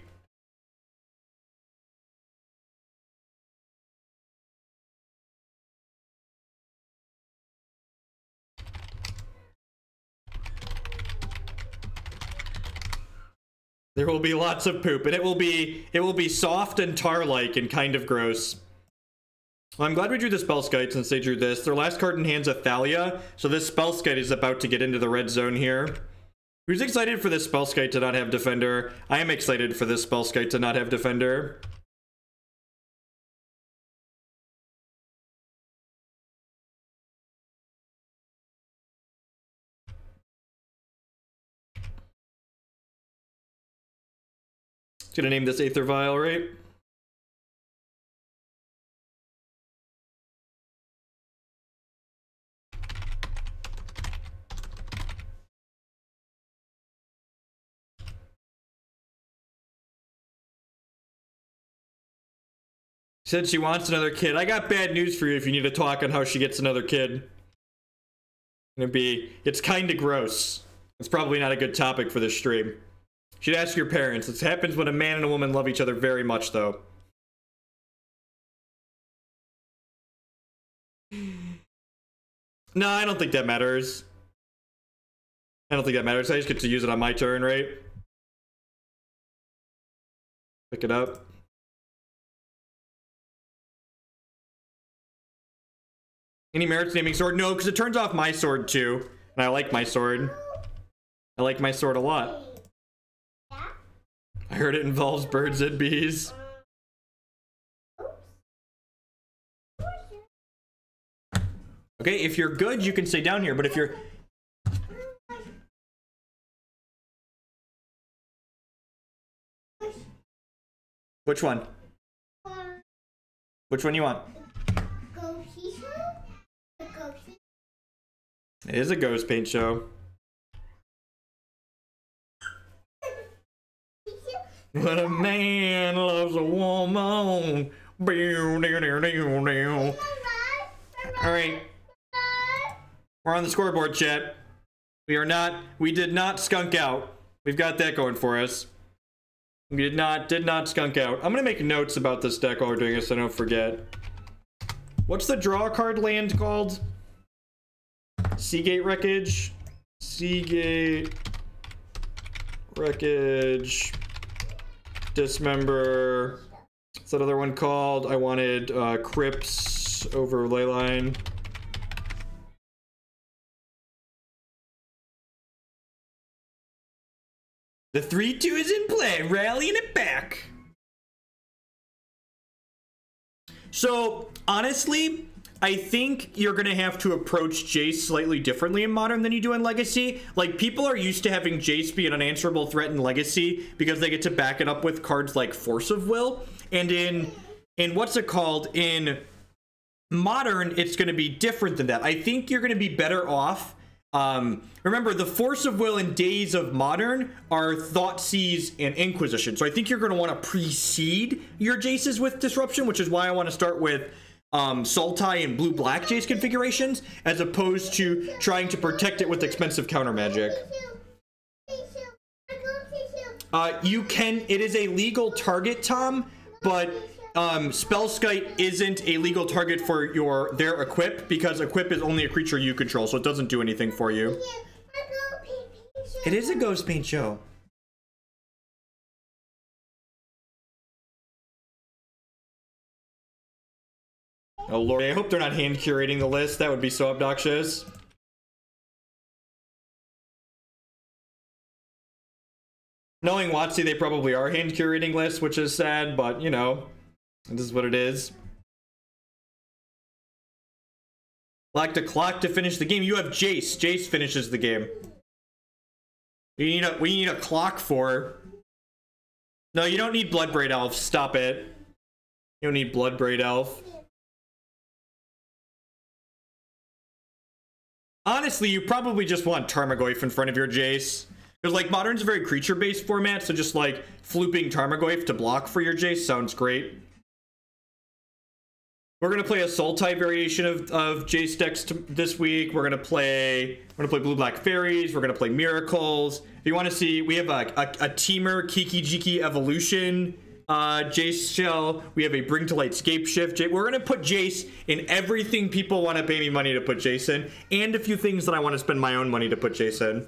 There will be lots of poop, and it will be soft and tar-like and kind of gross. Well, I'm glad we drew the Spellskite since they drew this. Their last card in hand's a Thalia, so this Spellskite is about to get into the red zone here. Who's excited for this Spellskite to not have Defender? I am excited for this Spellskite to not have Defender. Gonna name this Aether Vial, right? Said she wants another kid. I got bad news for you if you need to talk on how she gets another kid. It's kind of gross. It's probably not a good topic for this stream. Should ask your parents. This happens when a man and a woman love each other very much, though. No, I don't think that matters. I don't think that matters. I just get to use it on my turn, right? Pick it up. Any merits naming sword? No, because it turns off my sword too. And I like my sword. I like my sword a lot. I heard it involves birds and bees. Okay, if you're good, you can stay down here, but if you're... Which one? Which one you want? It is a ghost paint show. When a man loves a woman. Alright. We're on the scoreboard, chat. We did not skunk out. We've got that going for us. We did not skunk out. I'm gonna make notes about this deck while we're doing this so I don't forget. What's the draw card land called? Seagate Wreckage. Seagate Wreckage. Dismember. What's that other one called? I wanted Crypts over Leyline. The 3-2 is in play. Rallying it back. So honestly, I think you're gonna have to approach Jace slightly differently in Modern than you do in Legacy. Like, people are used to having Jace be an unanswerable threat in Legacy because they get to back it up with cards like Force of Will. And in what's it called? In Modern, it's gonna be different than that. I think you're gonna be better off. Remember, the Force of Will and Days of Modern are Thoughtseize and Inquisition. So I think you're gonna wanna precede your Jaces with Disruption, which is why I wanna start with Sultai and blue-black Jace configurations, as opposed to trying to protect it with expensive counter magic. You can, it is a legal target, Tom, but Spellskite isn't a legal target for their equip, because equip is only a creature you control, so it doesn't do anything for you. It is a ghost paint show. Oh lord, I hope they're not hand curating the list. That would be so obnoxious. Knowing WotC, they probably are hand curating lists, which is sad, but you know, this is what it is. Like the clock to finish the game. You have Jace. Jace finishes the game. We need a clock for. No, you don't need Bloodbraid Elf. Stop it. You don't need Bloodbraid Elf. Honestly, you probably just want Tarmogoyf in front of your Jace. Because, like, Modern's a very creature-based format, so just, like, flooping Tarmogoyf to block for your Jace sounds great. We're going to play a Sultai variation of Jace decks this week. We're going to play Blue-Black Fairies. We're going to play Miracles. If you want to see, we have a Teamer Kiki-Jiki Evolution Jace shell. We have a Bring to Light Scape Shift. We're going to put Jace in everything people want to pay me money to put Jace in, and a few things that I want to spend my own money to put Jace in.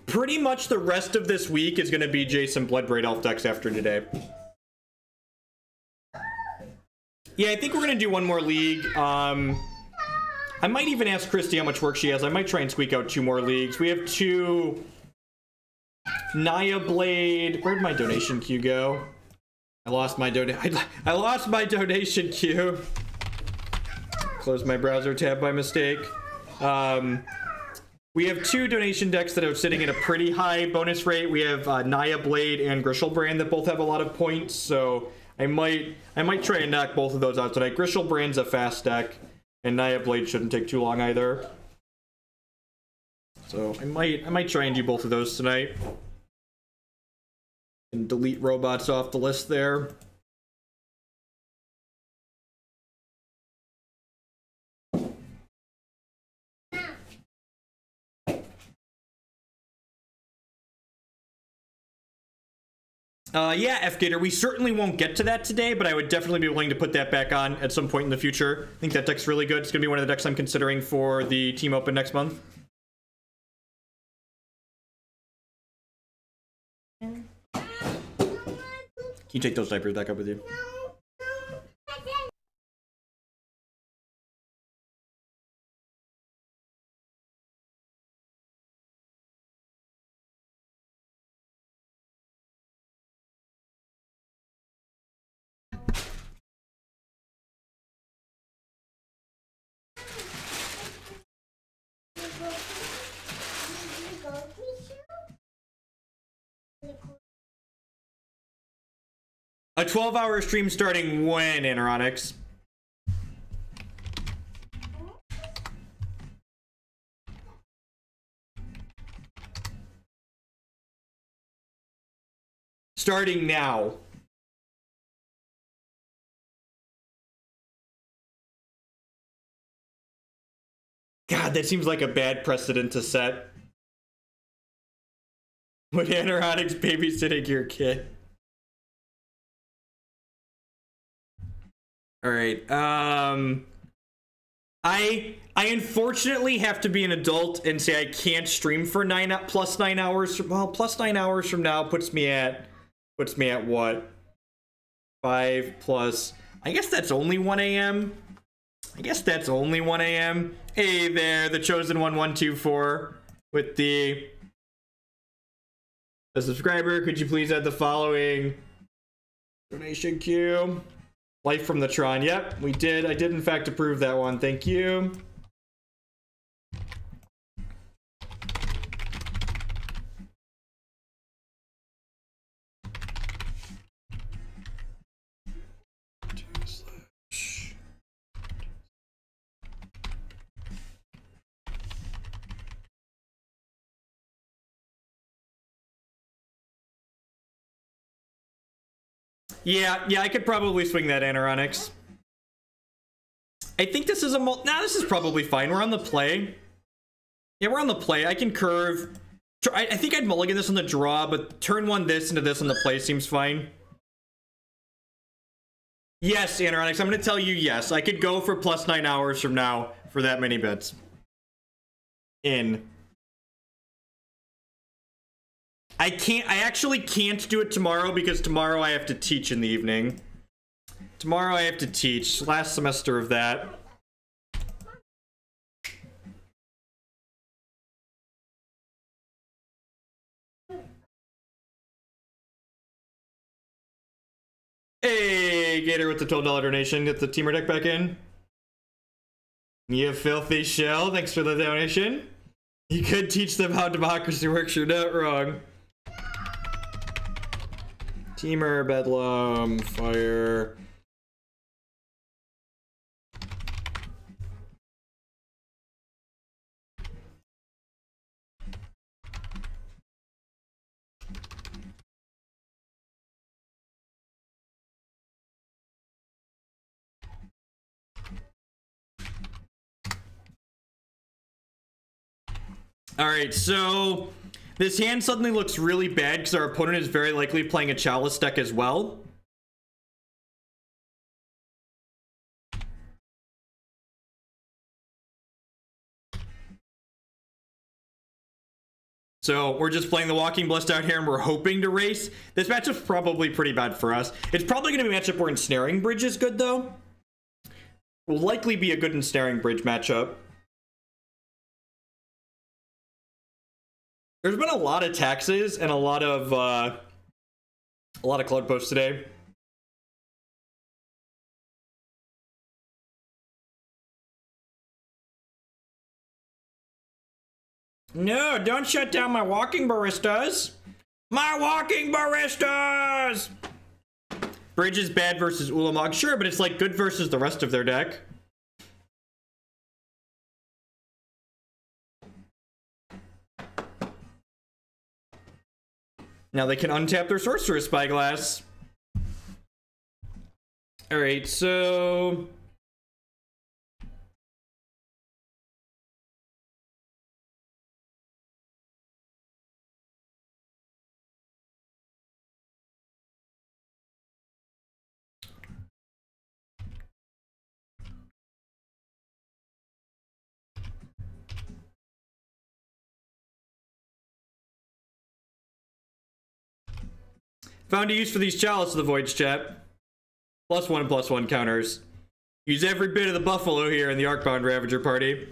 Pretty much the rest of this week is going to be Jace and Bloodbraid Elf decks after today. Yeah, I think we're going to do one more league. I might even ask Christy how much work she has. I might try and squeak out 2 more leagues. We have 2 Naya Blade. Where'd my donation queue go? I lost my donation queue. Closed my browser tab by mistake. We have 2 donation decks that are sitting at a pretty high bonus rate. We have Naya Blade and Grishelbrand that both have a lot of points, so I might try and knock both of those out tonight. Grishelbrand's a fast deck, and Naya Blade shouldn't take too long either. So I might try and do both of those tonight. And delete robots off the list there. Yeah, F-Gator, we certainly won't get to that today, but I would definitely be willing to put that back on at some point in the future. I think that deck's really good. It's going to be one of the decks I'm considering for the Team Open next month. Can you take those diapers back up with you? A 12-hour stream starting when, Anoronics? Starting now. God, that seems like a bad precedent to set. When Anoronics babysitting your kid. All right. I unfortunately have to be an adult and say I can't stream for plus 9 hours. Well, plus 9 hours from now puts me at what? 5 plus. I guess that's only 1 a.m. I guess that's only 1 a.m. Hey there, the chosen one 124 with the subscriber. Could you please add the following donation queue? Life from the Tron. Yep, we did. I did in fact approve that one. Thank you. Yeah, I could probably swing that Anoronyx. I think this is a this is probably fine. We're on the play. Yeah, we're on the play. I can curve. I think I'd mulligan this on the draw, but turn one this into this on the play seems fine. Yes, Anoronyx, I'm going to tell you yes. I could go for plus 9 hours from now for that many bits. I actually can't do it tomorrow because tomorrow I have to teach in the evening. Tomorrow I have to teach. Last semester of that. Hey, Gator with the $12 donation. Get the teamer deck back in. You filthy shell. Thanks for the donation. You could teach them how democracy works. You're not wrong. Teamer, Bedlam, Fire. Alright, so this hand suddenly looks really bad because our opponent is very likely playing a Chalice deck as well. So we're just playing the Walking Ballista out here and we're hoping to race. This matchup's probably pretty bad for us. It's probably going to be a matchup where Ensnaring Bridge is good though. Will likely be a good Ensnaring Bridge matchup. There's been a lot of taxes and a lot of cloud posts today. No, don't shut down my walking baristas. My walking baristas! Bridge is bad versus Ulamog. Sure, but it's like good versus the rest of their deck. Now they can untap their Sorcerous Spyglass. Alright, so... Found a use for these Chalice of the Void's chat. +1/+1 counters. Use every bit of the buffalo here in the Arcbound Ravager party.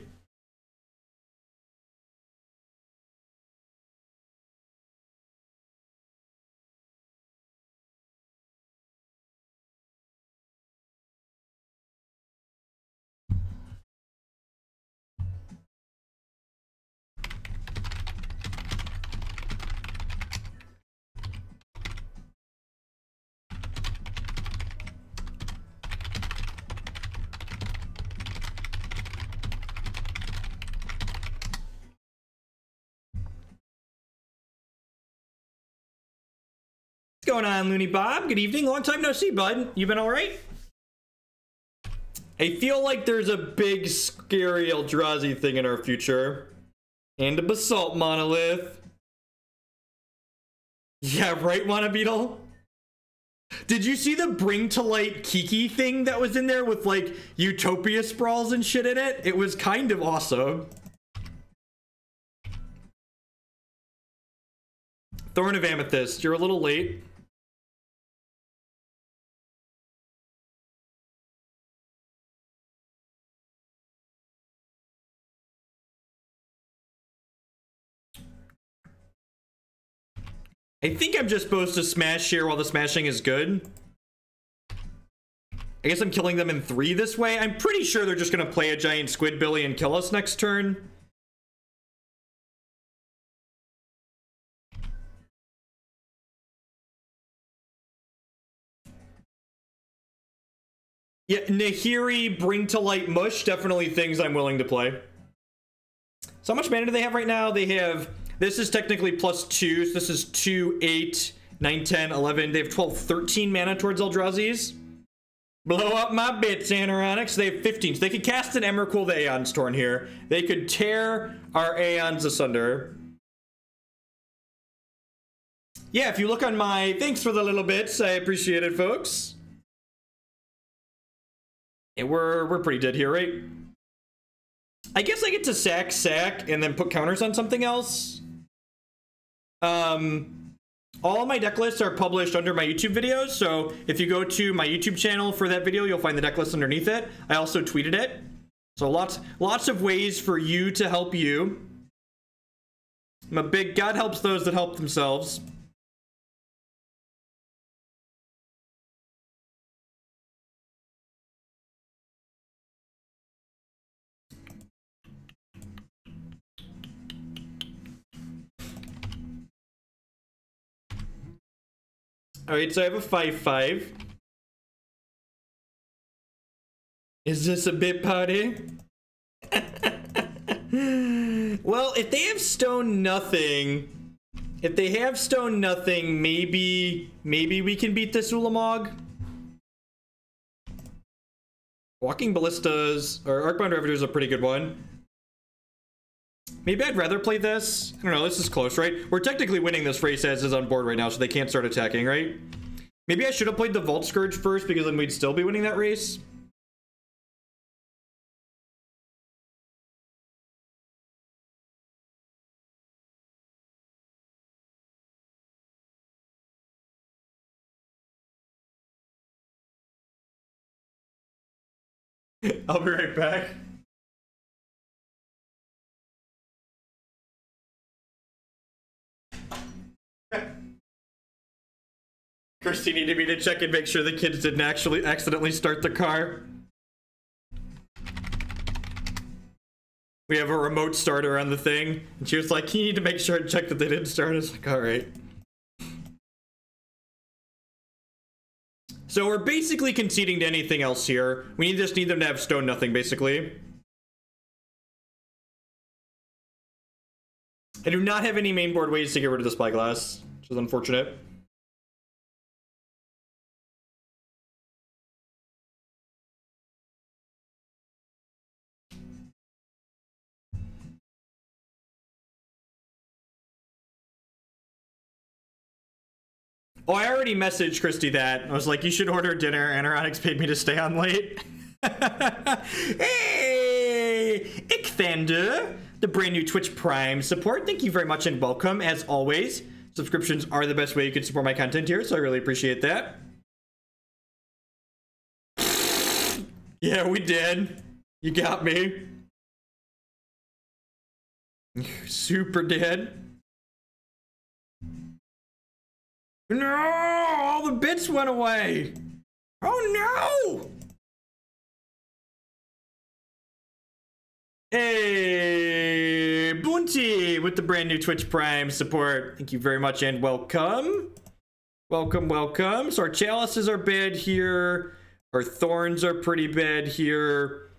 What's going on, Looney Bob? Good evening. Long time no see, bud. You been all right? I feel like there's a big, scary Eldrazi thing in our future. And a Basalt Monolith. Yeah, right, Monobeetle? Did you see the Bring to Light Kiki thing that was in there with, like, Utopia sprawls and shit in it? It was kind of awesome. Thorn of Amethyst, you're a little late. I think I'm just supposed to smash here while the smashing is good. I guess I'm killing them in 3 this way. I'm pretty sure they're just going to play a giant Squidbilly and kill us next turn. Yeah, Nahiri, Bring to Light, Mush, definitely things I'm willing to play. So how much mana do they have right now? They have, this is technically +2, so this is 2, 8, 9, 10, 11. They have 12, 13 mana towards Eldrazi's. Blow up my bits, Anoronics. They have 15, so they could cast an Emrakul the Aeon's Torn here. They could tear our Aeons asunder. Yeah, if you look on my, thanks for the little bits, I appreciate it, folks. And we're pretty dead here, right? I guess I get to sack, and then put counters on something else. All of my deck lists are published under my YouTube videos, so if you go to my YouTube channel for that video, you'll find the deck list underneath it. I also tweeted it. So lots of ways for you to help you. I'm a big God helps those that help themselves. Alright, so I have a 5/5. Is this a bit party? Well, if they have stone nothing, maybe we can beat this Ulamog. Walking Ballistas, or Arcbound Ravager is a pretty good one. Maybe I'd rather play this. I don't know, this is close, right? We're technically winning this race as is on board right now, so they can't start attacking, right? Maybe I should have played the Vault Skirge first, because then we'd still be winning that race. I'll be right back. Christy needed me to check and make sure the kids didn't actually accidentally start the car. We have a remote starter on the thing, and she was like, you need to make sure and check that they didn't start. I was like, all right. So we're basically conceding to anything else here. We just need them to have stone nothing, basically. I do not have any main board ways to get rid of the Spyglass, which is unfortunate. Oh, I already messaged Christy that. I was like, you should order dinner. Anoronics paid me to stay on late. Hey! Ichthander, the brand new Twitch Prime support. Thank you very much and welcome. As always, subscriptions are the best way you can support my content here, so I really appreciate that. Yeah, we did. You got me. Super dead. No! All the bits went away! Oh no! Hey! Bounty with the brand new Twitch Prime support. Thank you very much and welcome. Welcome, welcome. So our Chalices are bad here. Our Thorns are pretty bad here.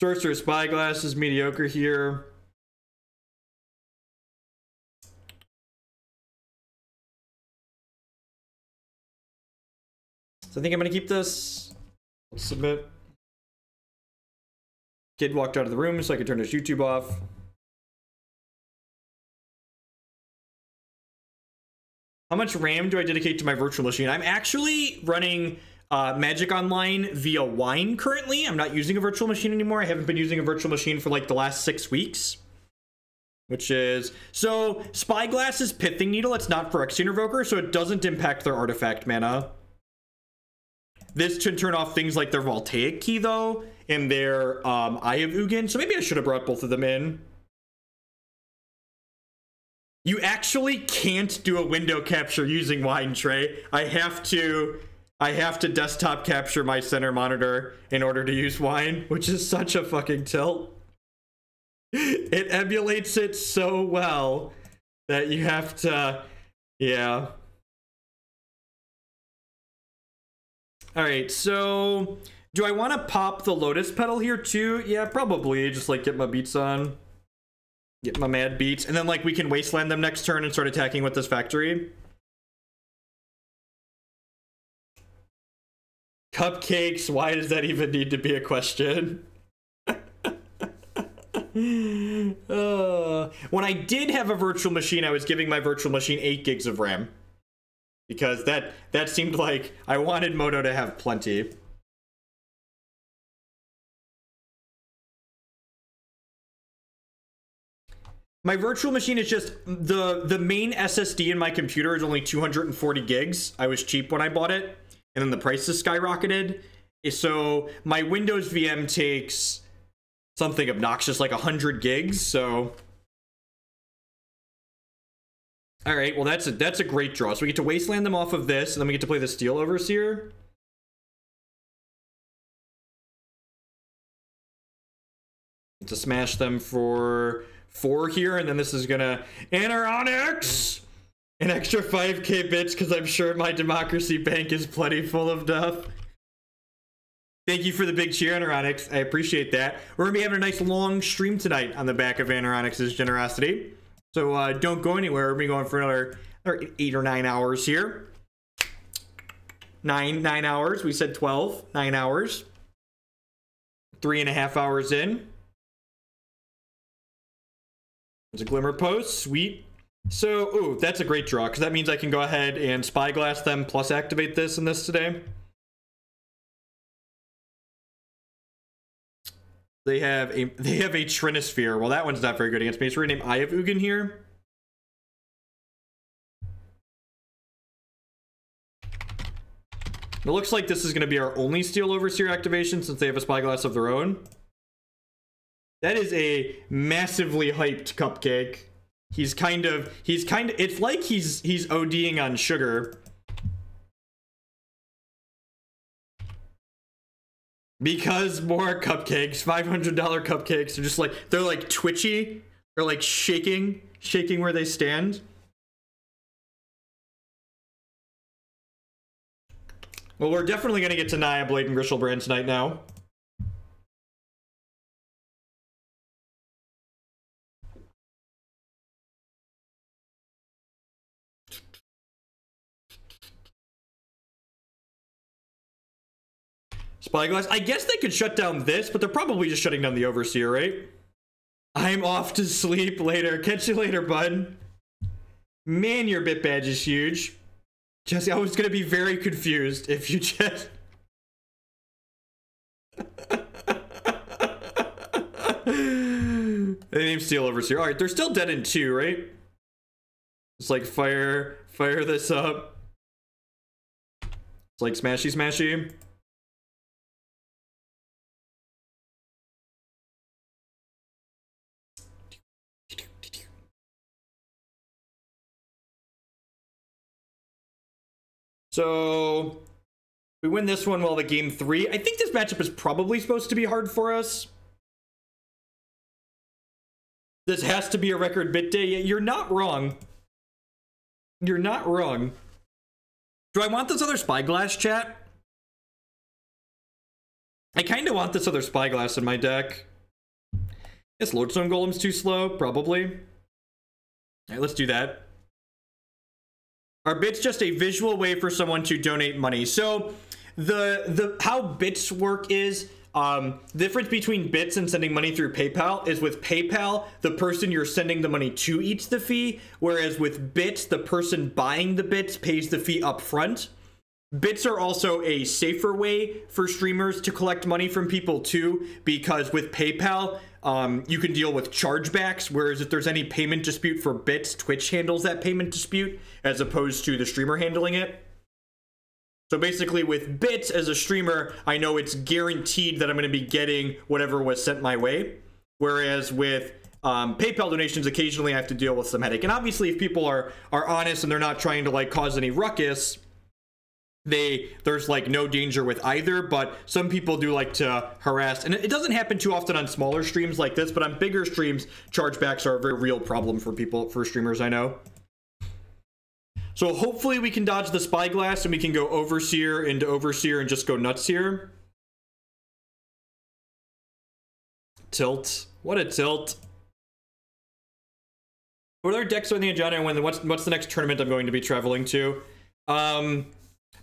Sorcerous Spyglass is mediocre here. So I think I'm gonna keep this. Let's submit. Kid walked out of the room so I could turn his YouTube off. How much RAM do I dedicate to my virtual machine? I'm actually running Magic Online via Wine currently. I'm not using a virtual machine anymore. I haven't been using a virtual machine for like the last 6 weeks. Which is... So, Spyglass is Pithing Needle. It's not Phyrexian Revoker, so it doesn't impact their artifact mana. This should turn off things like their Voltaic Key, though, and their Eye of Ugin. So maybe I should have brought both of them in. You actually can't do a window capture using wine, Trey. I have to desktop capture my center monitor in order to use wine, which is such a fucking tilt. It emulates it so well that you have to, yeah. All right, so do I want to pop the Lotus Petal here too? Yeah, probably. Just like get my beats on. Get my mad beats. And then like we can Wasteland them next turn and start attacking with this factory. Cupcakes, why does that even need to be a question? When I did have a virtual machine, I was giving my virtual machine 8 gigs of RAM. Because that seemed like I wanted Moto to have plenty. My virtual machine is just the main SSD in my computer is only 240 gigs. I was cheap when I bought it, and then the prices skyrocketed. So my Windows VM takes something obnoxious like 100 gigs. So, all right, well that's a great draw. So we get to Wasteland them off of this, and then we get to play the Steel Overseer. To smash them for 4 here, and then this is gonna Onyx an extra 5k bits because I'm sure my democracy bank is plenty full of stuff. Thank you for the big cheer, Onyx. I appreciate that. We're gonna be having a nice long stream tonight on the back of Onyx's generosity, so don't go anywhere. We're gonna be going for another 8 or 9 hours here. 9 hours. We said 12. 9 hours. 3.5 hours in. There's a Glimmer Post, sweet. So, ooh, that's a great draw, because that means I can go ahead and Spyglass them, plus activate this and this today. They have a Trinisphere. Well, that one's not very good against me. So we're gonna name Eye of Ugin here. It looks like this is gonna be our only Steel Overseer activation since they have a Spyglass of their own. That is a massively hyped Cupcake. He's kind of, it's like he's ODing on sugar. Because more cupcakes, $500 cupcakes are just like, they're like twitchy. They're like shaking where they stand. Well, we're definitely gonna get to Naya Blade and Gristlebrand tonight now. Spyglass. I guess they could shut down this, but they're probably just shutting down the Overseer, right? I'm off to sleep later. Catch you later, bud. Man, your bit badge is huge. Jesse, I was gonna be very confused if you just... They named Steel Overseer. Alright, they're still dead in 2, right? It's like fire this up. It's like smashy. So we win this one while the game 3. I think this matchup is probably supposed to be hard for us. This has to be a record bit day. Yeah, you're not wrong. You're not wrong. Do I want this other Spyglass, chat? I kind of want this other Spyglass in my deck. This Lodestone Golem's too slow, probably. All right, let's do that. Are bits just a visual way for someone to donate money? So the how bits work is the difference between bits and sending money through PayPal is with PayPal, the person you're sending the money to eats the fee, whereas with bits, the person buying the bits pays the fee up front. Bits are also a safer way for streamers to collect money from people too, because with PayPal, you can deal with chargebacks, whereas if there's any payment dispute for bits, Twitch handles that payment dispute as opposed to the streamer handling it. So basically with bits as a streamer, I know it's guaranteed that I'm going to be getting whatever was sent my way. Whereas with PayPal donations, occasionally I have to deal with some headache. And obviously, if people are honest and they're not trying to like cause any ruckus, there's like no danger with either. But some people do like to harass, and it doesn't happen too often on smaller streams like this, but on bigger streams, chargebacks are a very real problem for streamers, I know. So hopefully we can dodge the Spyglass and we can go Overseer into Overseer and just go nuts here. Tilt. What a tilt. What are decks on the agenda, and what's the next tournament I'm going to be traveling to?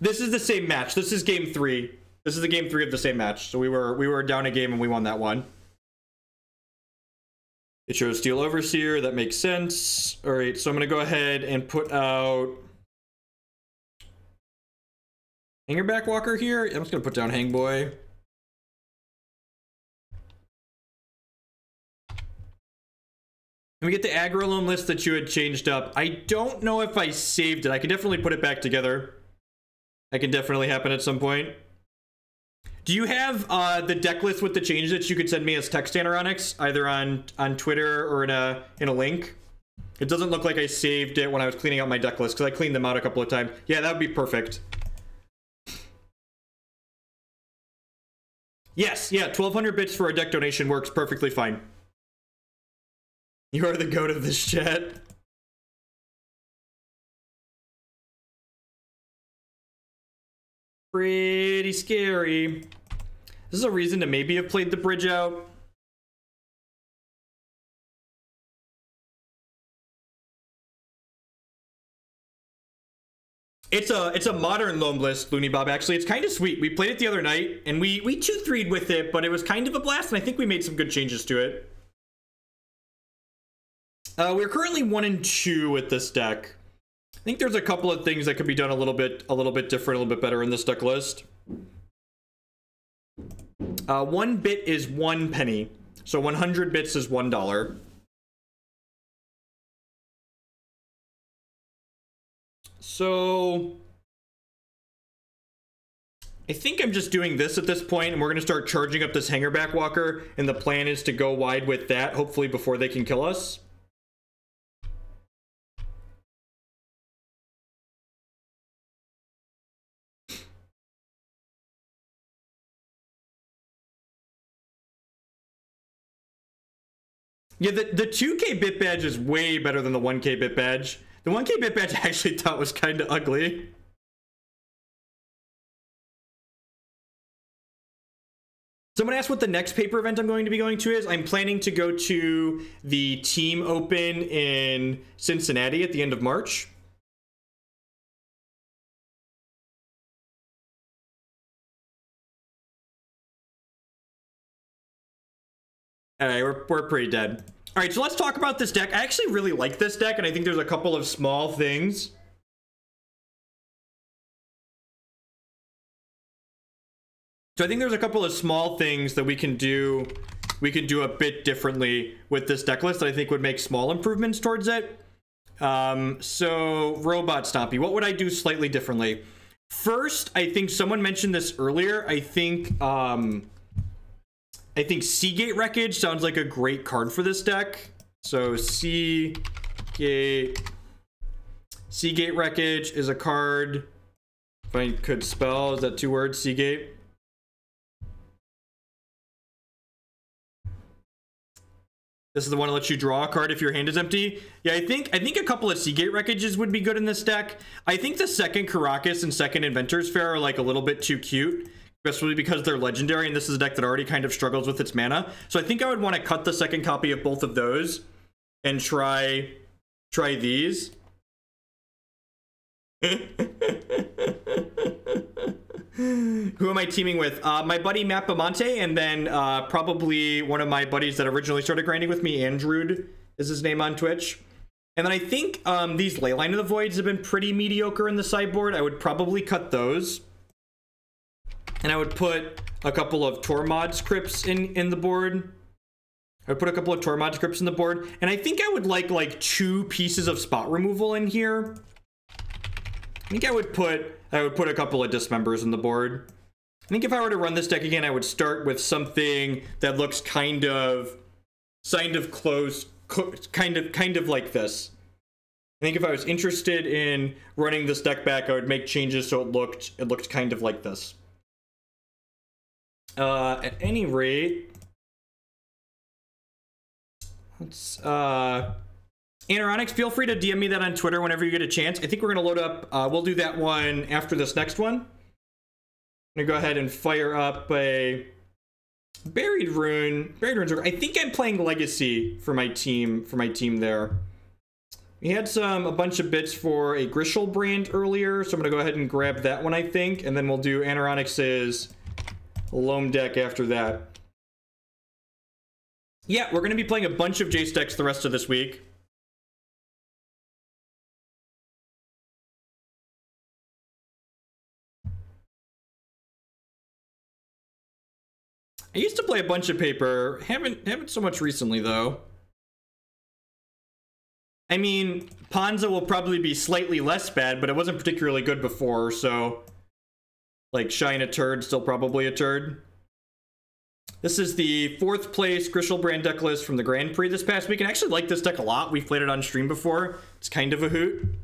This is the same match. This is game 3. This is the game 3 of the same match. So we were down a game and we won that one. It shows Steel Overseer. That makes sense. All right, so I'm going to go ahead and put out Hangarback Walker here. I'm just going to put down Hangboy. And we get the aggro loam list that you had changed up. I don't know if I saved it. I can definitely put it back together. That can definitely happen at some point. Do you have the deck list with the changes that you could send me as text Anoronics, either on Twitter or in a link? It doesn't look like I saved it when I was cleaning out my deck list, because I cleaned them out a couple of times. Yeah, that would be perfect. Yes, yeah, 1,200 bits for a deck donation works perfectly fine. You are the goat of this chat. Pretty scary. This is a reason to maybe have played the bridge out. It's a modern loam list, Looney Bob. Actually, it's kind of sweet. We played it the other night, and we 2-3'd with it, but it was kind of a blast, and I think we made some good changes to it. We're currently 1-2 with this deck. I think there's a couple of things that could be done a little bit different, a little bit better in this deck list. 1 bit is 1 penny, so 100 bits is $1. So I think I'm just doing this at this point, and we're going to start charging up this Hangarback Walker, and the plan is to go wide with that, hopefully before they can kill us. Yeah, the 2K bit badge is way better than the 1K bit badge. The 1K bit badge I actually thought was kind of ugly. Someone asked what the next paper event I'm going to be going to is. I'm planning to go to the Team Open in Cincinnati at the end of March. All right, we're pretty dead. All right, so let's talk about this deck. I actually really like this deck, and I think there's a couple of small things. So I think there's a couple of small things that we can do a bit differently with this deck list that I think would make small improvements towards it. So Robot Stompy, what would I do slightly differently? First, I think someone mentioned this earlier. I think Seagate Wreckage sounds like a great card for this deck. So Seagate Wreckage is a card. If I could spell, is that 2 words? Seagate. This is the one that lets you draw a card if your hand is empty. Yeah, I think a couple of Seagate Wreckages would be good in this deck. I think the second Karakas and second Inventors Fair are like a little bit too cute, especially because they're legendary, and this is a deck that already kind of struggles with its mana. So I think I would want to cut the second copy of both of those and try these. Who am I teaming with? My buddy Matt Bamonte, and then probably one of my buddies that originally started grinding with me, Andrewd is his name on Twitch. And then I think these Leyline of the Voids have been pretty mediocre in the sideboard. I would probably cut those. And I would put a couple of Tormod scripts in the board. I would put a couple of Tormod scripts in the board. And I think I would like 2 pieces of spot removal in here. I think I would put a couple of Dismembers in the board. I think if I were to run this deck again, I would start with something that looks kind of kind of close, kind of like this. I think if I was interested in running this deck back, I would make changes so it looked kind of like this. At any rate, let's Anoronics, feel free to DM me that on Twitter whenever you get a chance. I think we're gonna load up. We'll do that one after this next one. I'm gonna go ahead and fire up a Buried Runes. I think I'm playing Legacy for my team. There. We had a bunch of bits for a Grishol brand earlier, so I'm gonna go ahead and grab that one, I think, and then we'll do Anoronics' Loam deck after that. Yeah, we're gonna be playing a bunch of Jace decks the rest of this week. I used to play a bunch of Paper. Haven't so much recently though. I mean, Ponza will probably be slightly less bad, but it wasn't particularly good before, so like Shine a Turd, still probably a turd. This is the 4th place Grishol brand deck list from the Grand Prix this past week, and I actually like this deck a lot. We've played it on stream before. It's kind of a hoot.